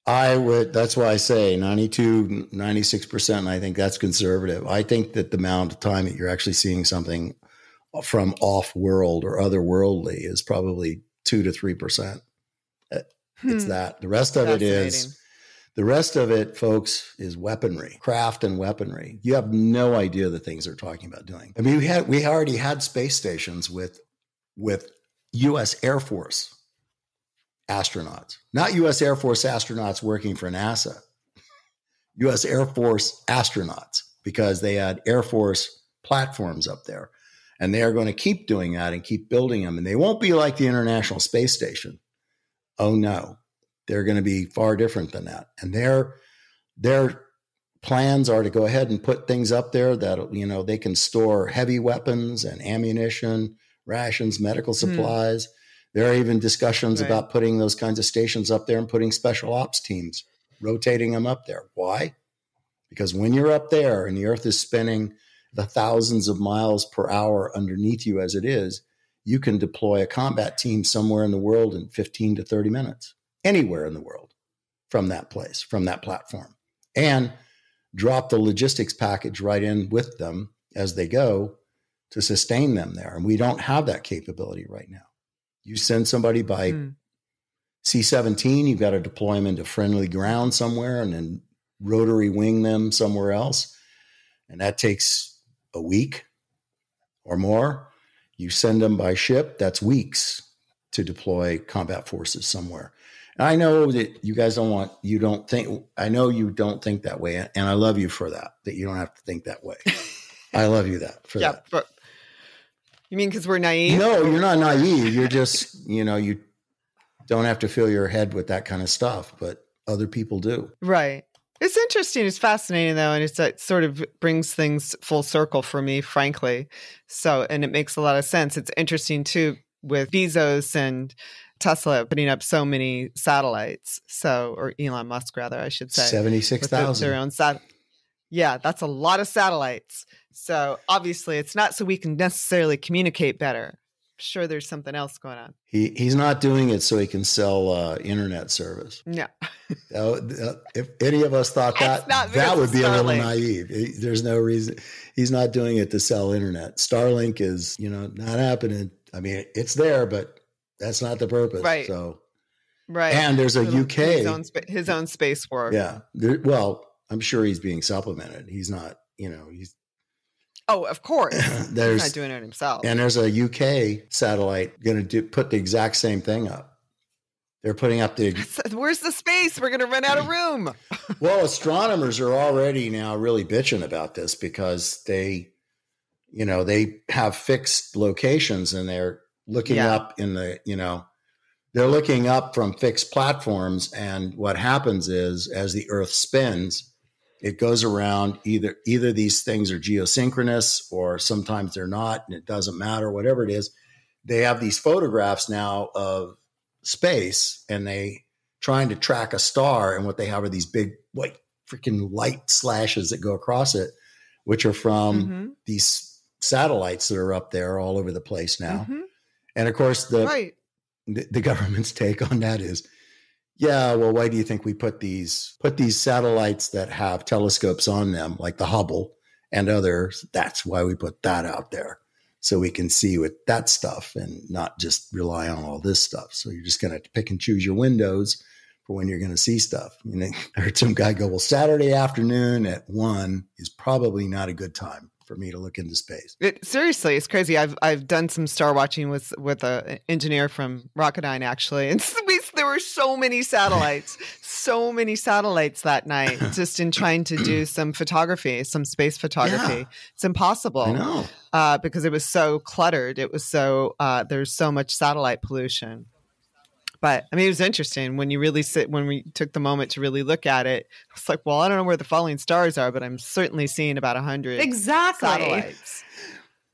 S4: That's why I say 92, 96%. And I think that's conservative. I think that the amount of time that you're actually seeing something from off world or otherworldly is probably 2 to 3%. It's that. The rest of it is. The rest of it, folks, is weaponry, craft and weaponry. You have no idea the things they're talking about doing. I mean, we already had space stations with U.S. Air Force astronauts, not U.S. Air Force astronauts working for NASA, U.S. Air Force astronauts, because they had Air Force platforms up there. And they are going to keep doing that and keep building them. And they won't be like the International Space Station. Oh, no. They're going to be far different than that. And their plans are to go ahead and put things up there that, they can store heavy weapons and ammunition, rations, medical supplies. There are even discussions about putting those kinds of stations up there and putting special ops teams, rotating them up there. Why? Because when you're up there and the Earth is spinning the thousands of miles per hour underneath you as it is, you can deploy a combat team somewhere in the world in 15 to 30 minutes. Anywhere in the world from that place, from that platform, and drop the logistics package right in with them as they go to sustain them there. And we don't have that capability right now. You send somebody by C-17, you've got to deploy them into friendly ground somewhere and then rotary wing them somewhere else. And that takes a week or more. You send them by ship, that's weeks to deploy combat forces somewhere. I know that you guys I know you don't think that way. And I love you for that you don't have to think that way. I love you for that.
S2: But you mean because we're naive?
S4: No, you're not naive. You're just, you don't have to fill your head with that kind of stuff, but other people do.
S2: Right. It's interesting. It's fascinating though. And it sort of brings things full circle for me, frankly. So, and it makes a lot of sense. It's interesting too with Bezos and Tesla putting up so many satellites. Or Elon Musk, rather, I should say.
S4: 76,000.
S2: Their own Yeah, that's a lot of satellites. So obviously it's not so we can necessarily communicate better. I'm sure there's something else going on.
S4: He's not doing it so he can sell internet service.
S2: No.
S4: If any of us thought that would be a little naive. There's no reason. He's not doing it to sell internet. Starlink is, not happening. I mean, it's there, but that's not the purpose.
S2: Right.
S4: So,
S2: right.
S4: And there's a UK.
S2: His own space war.
S4: Yeah. I'm sure he's being supplemented. He's not, he's.
S2: Oh, of course. He's not doing it himself.
S4: And there's a UK satellite going to put the exact same thing up. They're putting up
S2: Where's the space? We're going to run out of room.
S4: Well, astronomers are already now really bitching about this because they have fixed locations and they're looking up they're looking up from fixed platforms. And what happens is as the Earth spins, it goes around either these things are geosynchronous or sometimes they're not, and it doesn't matter, whatever it is. They have these photographs now of space and they trying to track a star. And what they have are these big, freaking light slashes that go across it, which are from these satellites that are up there all over the place now. And of course, the government's take on that is, yeah, well, why do you think we put these satellites that have telescopes on them, like the Hubble and others? That's why we put that out there, so we can see with that stuff and not just rely on all this stuff. So you're just going to pick and choose your windows for when you're going to see stuff. And I heard some guy go, well, Saturday afternoon at 1 is probably not a good time for me to look into space.
S2: Seriously, it's crazy. I've done some star watching with an engineer from Rocketdyne, actually, and there were so many satellites that night, just in trying to do some photography, some space photography. Yeah. It's impossible. I know. Because it was so cluttered. It was so there's so much satellite pollution. But I mean, it was interesting when we took the moment to really look at it. It's like, well, I don't know where the falling stars are, but I'm certainly seeing about 100 satellites.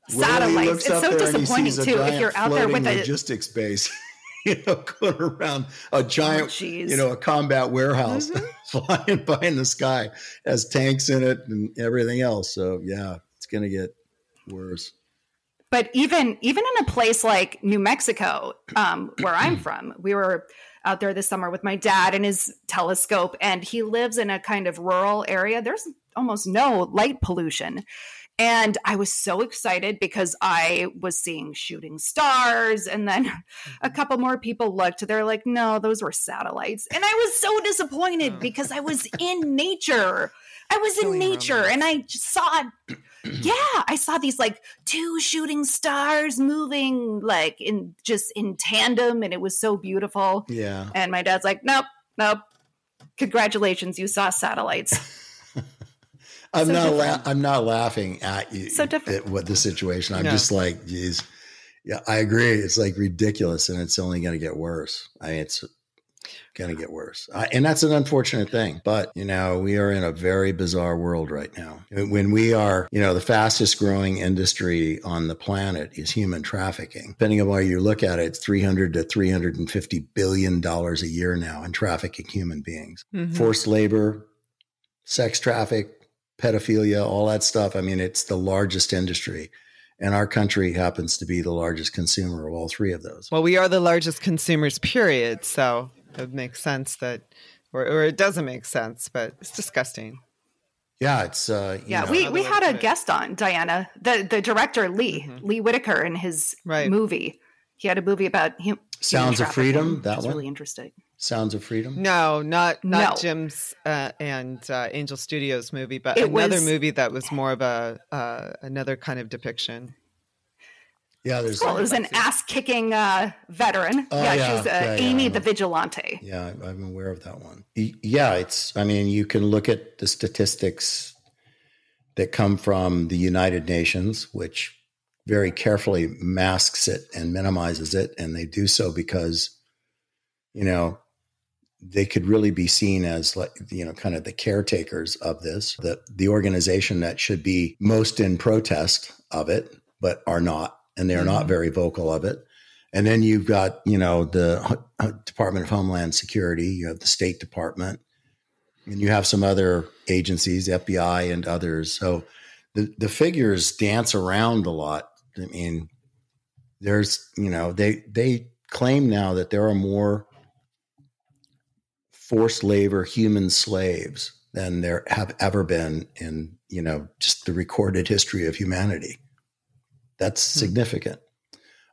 S3: Satellites. It's so disappointing too if you're out there with a
S4: logistics base, going around a giant, a combat warehouse flying by in the sky, has tanks in it and everything else. So yeah, it's going to get worse.
S3: But even in a place like New Mexico, where I'm from, we were out there this summer with my dad and his telescope, and he lives in a kind of rural area. There's almost no light pollution. And I was so excited because I was seeing shooting stars. And then a couple more people looked. They're like, no, those were satellites. And I was so disappointed because I was in nature. And I just saw, I saw these like 2 shooting stars moving like in tandem. And it was so beautiful. Yeah. And my dad's like, nope. Congratulations. You saw satellites.
S4: I'm not laughing at you. So different. At what the situation. I'm just like, geez. Yeah, I agree. It's like ridiculous, and it's only going to get worse. It's going to get worse. And that's an unfortunate thing. But, we are in a very bizarre world right now. When we are, the fastest growing industry on the planet is human trafficking. Depending on where you look at it, it's $300 to $350 billion a year now in trafficking human beings. Forced labor, sex traffic, pedophilia, all that stuff. I mean, it's the largest industry. And our country happens to be the largest consumer of all 3 of those. Well,
S2: we are the largest consumers, period. So it makes sense that, or it doesn't make sense, but it's disgusting.
S4: Yeah, it's
S3: we had a guest on, Diana, the director Lee Whitaker, in his movie. He had a movie about
S4: Sounds of Freedom. That's
S3: really interesting.
S4: Sounds of Freedom.
S2: No, not Jim's and Angel Studios movie, but another movie that was more of another kind of depiction.
S4: Yeah,
S3: it was an ass-kicking veteran. She's Amy the Vigilante.
S4: Yeah, I'm aware of that one. Yeah, you can look at the statistics that come from the United Nations, which very carefully masks it and minimizes it. And they do so because, they could really be seen as kind of the caretakers of this, the organization that should be most in protest of it, but are not. And they're not very vocal of it. And then you've got, the Department of Homeland Security, you have the State Department, and you have some other agencies, the FBI and others. So the figures dance around a lot. I mean, there's, they claim now that there are more forced labor human slaves than there have ever been in, just the recorded history of humanity. That's significant.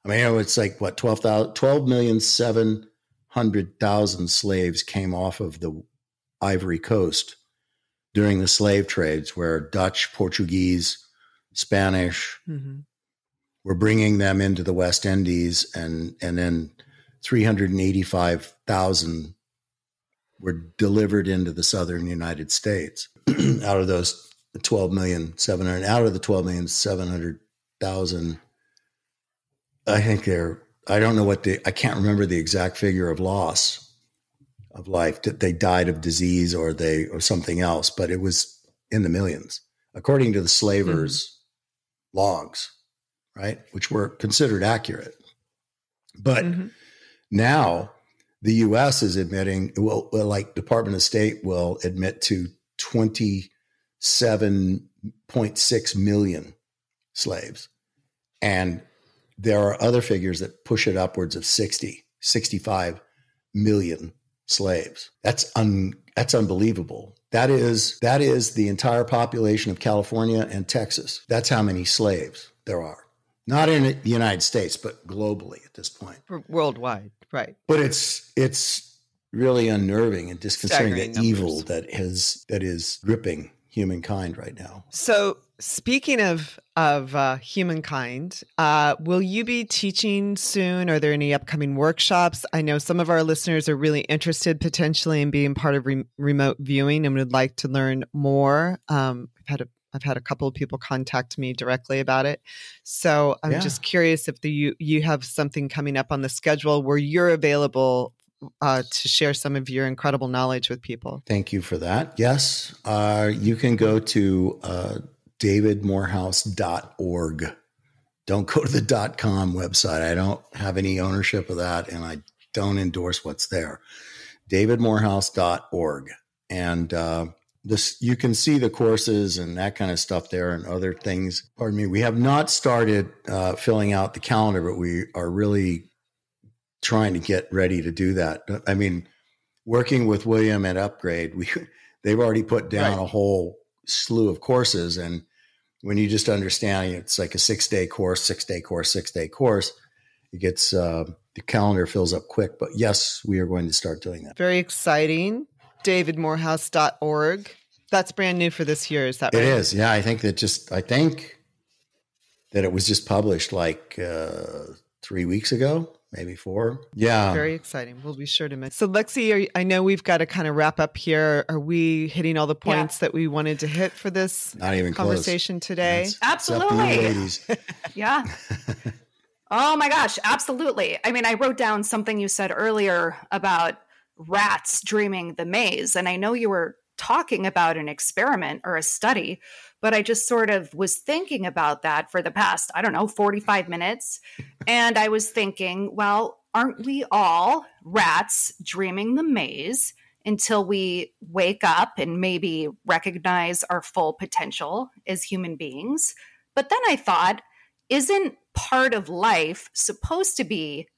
S4: I mean, it's like what, 12,700,000 slaves came off of the Ivory Coast during the slave trades, where Dutch, Portuguese, Spanish were bringing them into the West Indies, and then 385,000 were delivered into the southern United States. Out of those 12,700,000, out of the 12,700,000, I think I don't know I can't remember the exact figure of loss of life, that they died of disease or something else, but it was in the millions, according to the slavers' logs, right? Which were considered accurate. But now the U.S. is admitting, like Department of State will admit to 27.6 million slaves. And there are other figures that push it upwards of 65 million slaves. That's unbelievable. That is the entire population of California and Texas. That's how many slaves there are. Not in the United States, but globally at this point.
S2: Worldwide, right.
S4: But it's really unnerving and disconcerting,
S2: Staggering
S4: the evil
S2: numbers.
S4: that is gripping humankind right now.
S2: So speaking of humankind, will you be teaching soon? Are there any upcoming workshops? I know some of our listeners are really interested potentially in being part of remote viewing and would like to learn more. I've had a couple of people contact me directly about it. So I'm just curious if you have something coming up on the schedule where you're available to share some of your incredible knowledge with people.
S4: Thank you for that. Yes, you can go to davidmorehouse.org. Don't go to the .com website. I don't have any ownership of that, and I don't endorse what's there. davidmorehouse.org. And you can see the courses and that kind of stuff there and other things. Pardon me. We have not started filling out the calendar, but we are really trying to get ready to do that. I mean, working with William at Upgrade, they've already put down a whole slew of courses. And when you just understand it's like a 6-day course, it gets, the calendar fills up quick. But yes, we are going to start doing that.
S2: Very exciting. davidmorehouse.org. That's brand new for this year. Is that right?
S4: It is. Yeah. I think that it was just published like 3 weeks ago, maybe 4. Yeah.
S2: Very exciting. We'll be sure to mention. So Lexi, I know we've got to kind of wrap up here. Are we hitting all the points that we wanted to hit for this
S4: Not even
S2: conversation
S4: close.
S2: today?
S4: Yes.
S3: Absolutely.
S4: Ladies.
S3: Yeah. Oh my gosh. Absolutely. I mean, I wrote down something you said earlier about rats dreaming the maze. And I know you were talking about an experiment or a study, but I just sort of was thinking about that for the past, 45 minutes. And I was thinking, well, aren't we all rats dreaming the maze until we wake up and maybe recognize our full potential as human beings? But then I thought, isn't part of life supposed to be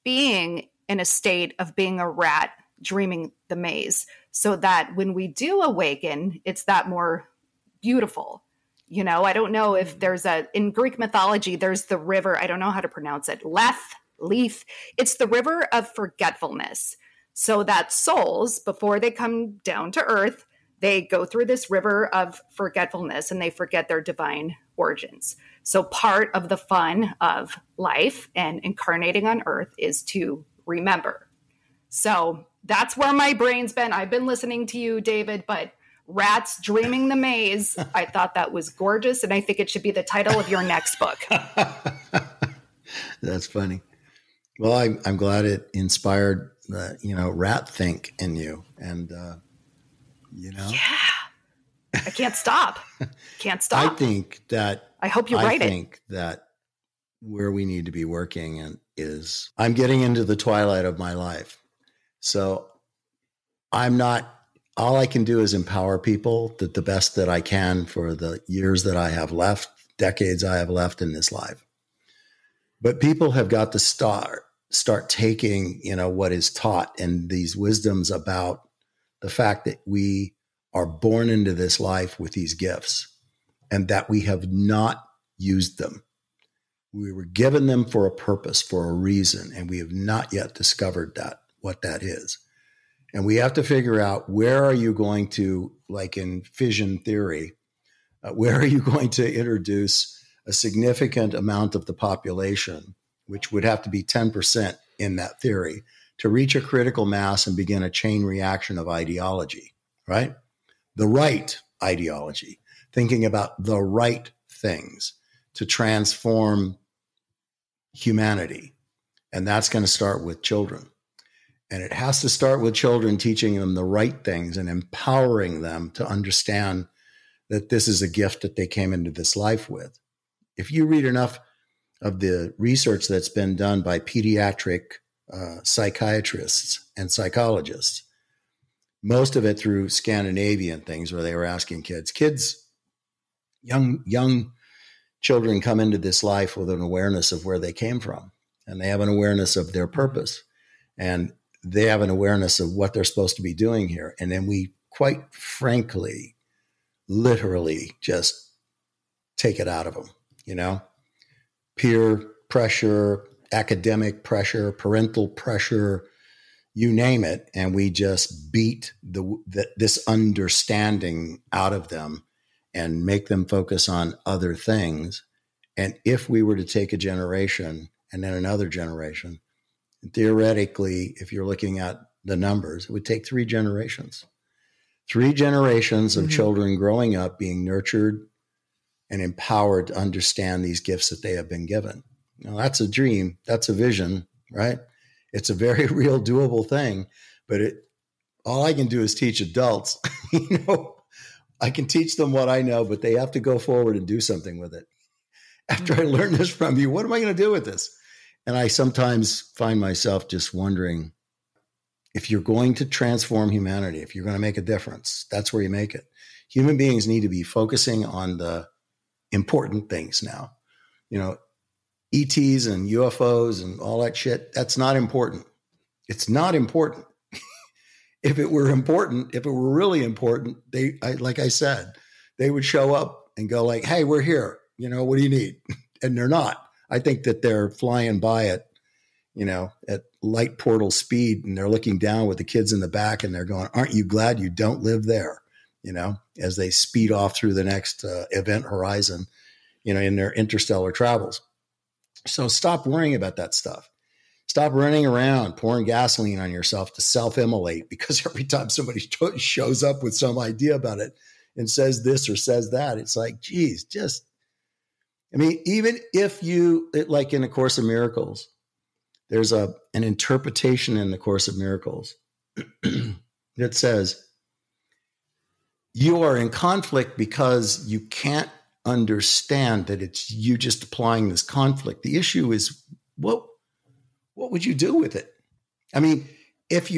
S3: being in a state of being a rat dreaming the maze, so that when we do awaken, it's that more beautiful? I don't know if there's in Greek mythology, there's the river, I don't know how to pronounce it, Leaf. It's the river of forgetfulness. So that souls, before they come down to earth, they go through this river of forgetfulness and they forget their divine origins. So part of the fun of life and incarnating on earth is to remember. So that's where my brain's been. I've been listening to you, David, but rats dreaming the maze, I thought that was gorgeous. And I think it should be the title of your next book.
S4: That's funny. Well, I'm glad it inspired rat think in you. And,
S3: Yeah. I can't stop. Can't stop.
S4: I
S3: hope you write it.
S4: I think that where we need to be working is I'm getting into the twilight of my life. So all I can do is empower people the best that I can for the years that I have left, decades I have left in this life. But people have got to start taking, what is taught and these wisdoms about the fact that we are born into this life with these gifts and that we have not used them. We were given them for a purpose, for a reason, and we have not yet discovered what that is. And we have to figure out, where are you going to, like in fission theory, where are you going to introduce a significant amount of the population, which would have to be 10% in that theory, to reach a critical mass and begin a chain reaction of ideology, right? The right ideology, thinking about the right things to transform humanity. And that's going to start with children. And it has to start with children, teaching them the right things and empowering them to understand that this is a gift that they came into this life with. If you read enough of the research that's been done by pediatric psychiatrists and psychologists, most of it through Scandinavian things where they were asking kids, young children come into this life with an awareness of where they came from, and they have an awareness of their purpose, and they have an awareness of what they're supposed to be doing here. And then we, quite frankly, literally just take it out of them, peer pressure, academic pressure, parental pressure, you name it. And we just beat this understanding out of them and make them focus on other things. And if we were to take a generation and then another generation, theoretically, if you're looking at the numbers, it would take 3 generations. 3 generations of children growing up, being nurtured and empowered to understand these gifts that they have been given. Now, that's a dream. That's a vision, right? It's a very real, doable thing. But all I can do is teach adults. I can teach them what I know, but they have to go forward and do something with it. After I learn this from you, what am I going to do with this? And I sometimes find myself just wondering, if you're going to transform humanity, if you're going to make a difference, that's where you make it. Human beings need to be focusing on the important things now. ETs and UFOs and all that shit, that's not important. It's not important. If it were important, if it were really important, like I said, they would show up and go like, hey, we're here. What do you need? And they're not. I think that they're flying by at light portal speed, and they're looking down with the kids in the back and they're going, aren't you glad you don't live there? As they speed off through the next event horizon, in their interstellar travels. So stop worrying about that stuff. Stop running around pouring gasoline on yourself to self-immolate, because every time somebody shows up with some idea about it and says this or says that, it's like, geez, even if like in A Course in Miracles, there's an interpretation in the Course of Miracles that says you are in conflict because you can't understand that it's you just applying this conflict. The issue is, what would you do with it? If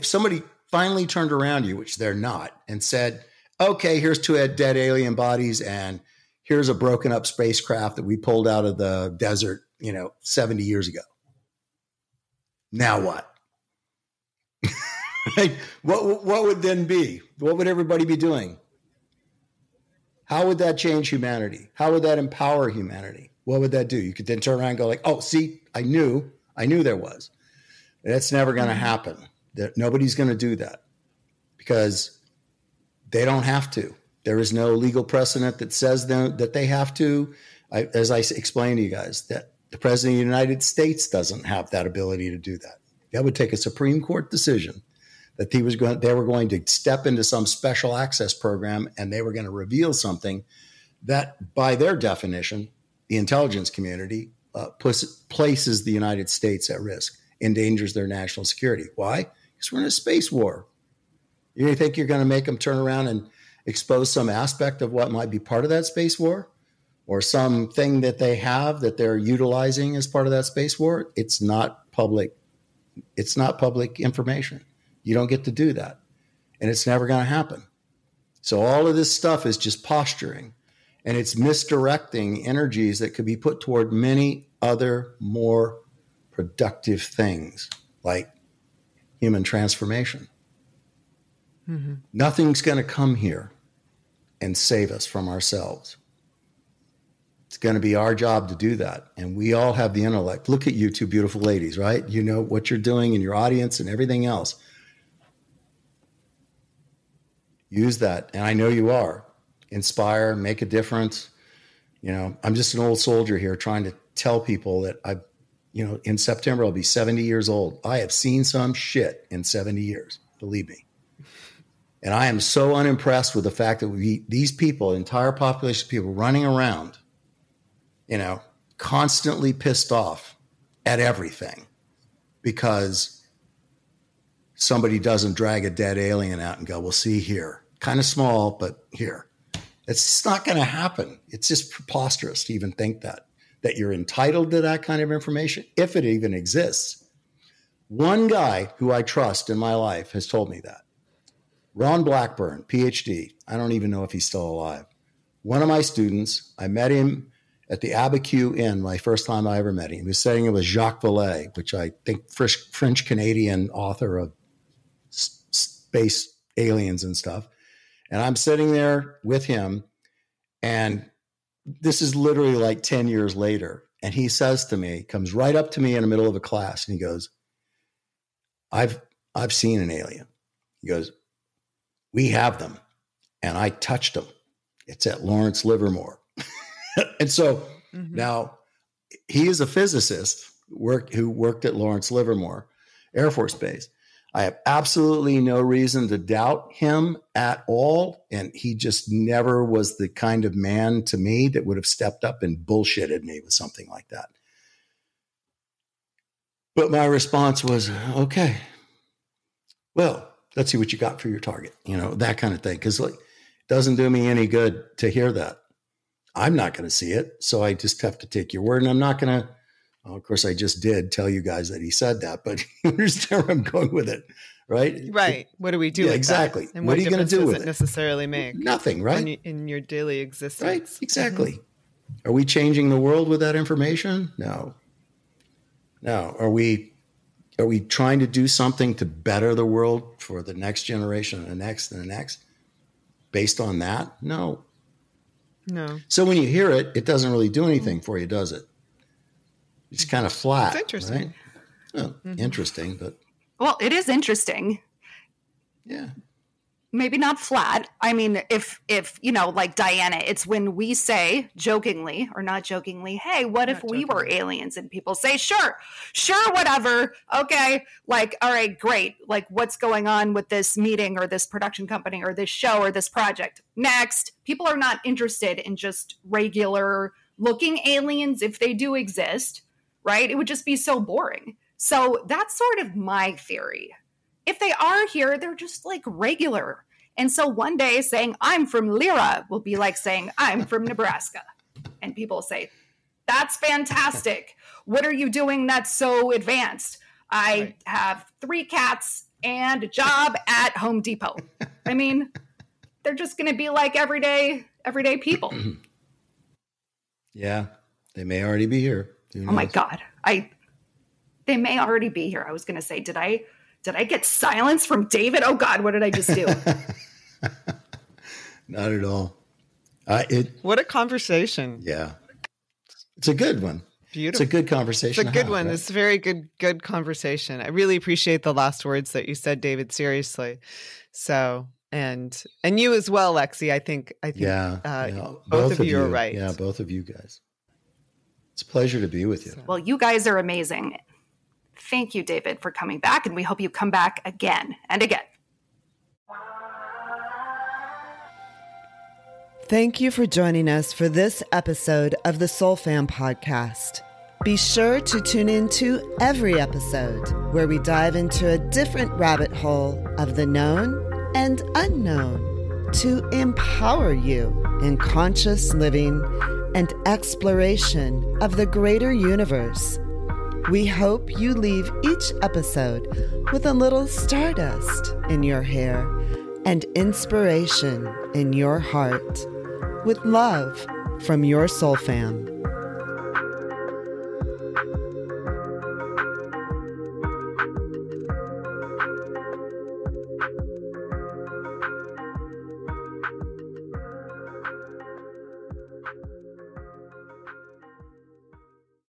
S4: somebody finally turned around to you, which they're not, and said, okay, here's 2 dead alien bodies, and here's a broken up spacecraft that we pulled out of the desert, 70 years ago. Now what? What would then be? What would everybody be doing? How would that change humanity? How would that empower humanity? What would that do? You could then turn around and go like, oh, see, I knew there was. That's never going to happen. Nobody's going to do that because they don't have to. There is no legal precedent that says that they have to. As I explained to you guys, that the President of the United States doesn't have that ability to do that. That would take a Supreme Court decision that they were going to step into some special access program, and they were going to reveal something that, by their definition, the intelligence community places the United States at risk, endangers their national security. Why? Because we're in a space war. You think you're going to make them turn around and expose some aspect of what might be part of that space war, or something that they have that they're utilizing as part of that space war? It's not public. It's not public information. You don't get to do that. And it's never going to happen. So all of this stuff is just posturing, and it's misdirecting energies that could be put toward many other more productive things, like human transformation. Mm-hmm. Nothing's going to come here and save us from ourselves. It's going to be our job to do that. And we all have the intellect. Look at you 2 beautiful ladies, right? You know what you're doing in your audience and everything else. Use that. And I know you are. Inspire, make a difference. I'm just an old soldier here trying to tell people that in September, I'll be 70 years old. I have seen some shit in 70 years, believe me. And I am so unimpressed with the fact that these people, entire population of people running around, constantly pissed off at everything because somebody doesn't drag a dead alien out and go, well, see here, kind of small, but here. It's just not going to happen. It's just preposterous to even think that you're entitled to that kind of information, if it even exists. One guy who I trust in my life has told me that. Ron Blackburn, PhD. I don't even know if he's still alive. One of my students, I met him at the Abiquiu Inn, my first time I ever met him. He was saying with Jacques Vallée, which I think French-Canadian author of space aliens and stuff. And I'm sitting there with him, and this is literally like 10 years later. And he says to me, comes right up to me in the middle of a class, and he goes, I've seen an alien. He goes, we have them, and I touched them. It's at Lawrence Livermore. And so now he is a physicist who worked at Lawrence Livermore Air Force Base. I have absolutely no reason to doubt him at all. And he just never was the kind of man to me that would have stepped up and bullshitted me with something like that. But my response was, okay, well, let's see what you got for your target, that kind of thing. Because it doesn't do me any good to hear that. I'm not going to see it. So I just have to take your word. And I'm not going to, of course, I just did tell you guys that he said that, but you understand where I'm going with it, right?
S2: Right. What do we do with
S4: exactly.
S2: that? And
S4: what are you going to do with
S2: it?
S4: Does it
S2: necessarily make?
S4: Nothing, right?
S2: In your daily existence.
S4: Right, exactly. Are we changing the world with that information? No. Are we trying to do something to better the world for the next generation and the next and the next based on that? No. So when you hear it, it doesn't really do anything for you, does it? It's kind of flat.
S2: It's interesting.
S4: Right? Well, interesting, but.
S3: Well, it is interesting.
S4: Yeah.
S3: Maybe not flat. I mean, if like Diana, it's when we say jokingly or not jokingly, hey, what if we were aliens? And people say, sure, whatever. Okay. Like, all right, great. Like, what's going on with this meeting or this production company or this show or this project? Next. People are not interested in just regular looking aliens if they do exist, right? It would just be so boring. So that's sort of my theory. If they are here, they're just like regular. And so one day saying, I'm from Lyra will be like saying, I'm from Nebraska. And people say, that's fantastic. What are you doing that's so advanced? I have 3 cats and a job at Home Depot. I mean, they're just going to be like everyday people.
S4: Yeah, they may already be here.
S3: Oh my God. They may already be here. I was going to say, did I get silence from David? Oh God, what did I just do?
S4: Not at all.
S2: What a conversation.
S4: Yeah. It's a good one.
S2: Beautiful.
S4: It's a good conversation.
S2: It's a good one. Right? It's a very good conversation. I really appreciate the last words that you said, David, seriously. So, and you as well, Lexi, I think both of you are right.
S4: Yeah, both of you guys. It's a pleasure to be with you.
S3: Well, you guys are amazing. Thank you, David, for coming back, and we hope you come back again and again.
S2: Thank you for joining us for this episode of the Soul Fam podcast. Be sure to tune into every episode where we dive into a different rabbit hole of the known and unknown to empower you in conscious living and exploration of the greater universe. We hope you leave each episode with a little stardust in your hair and inspiration in your heart. With love from your Soul Fam.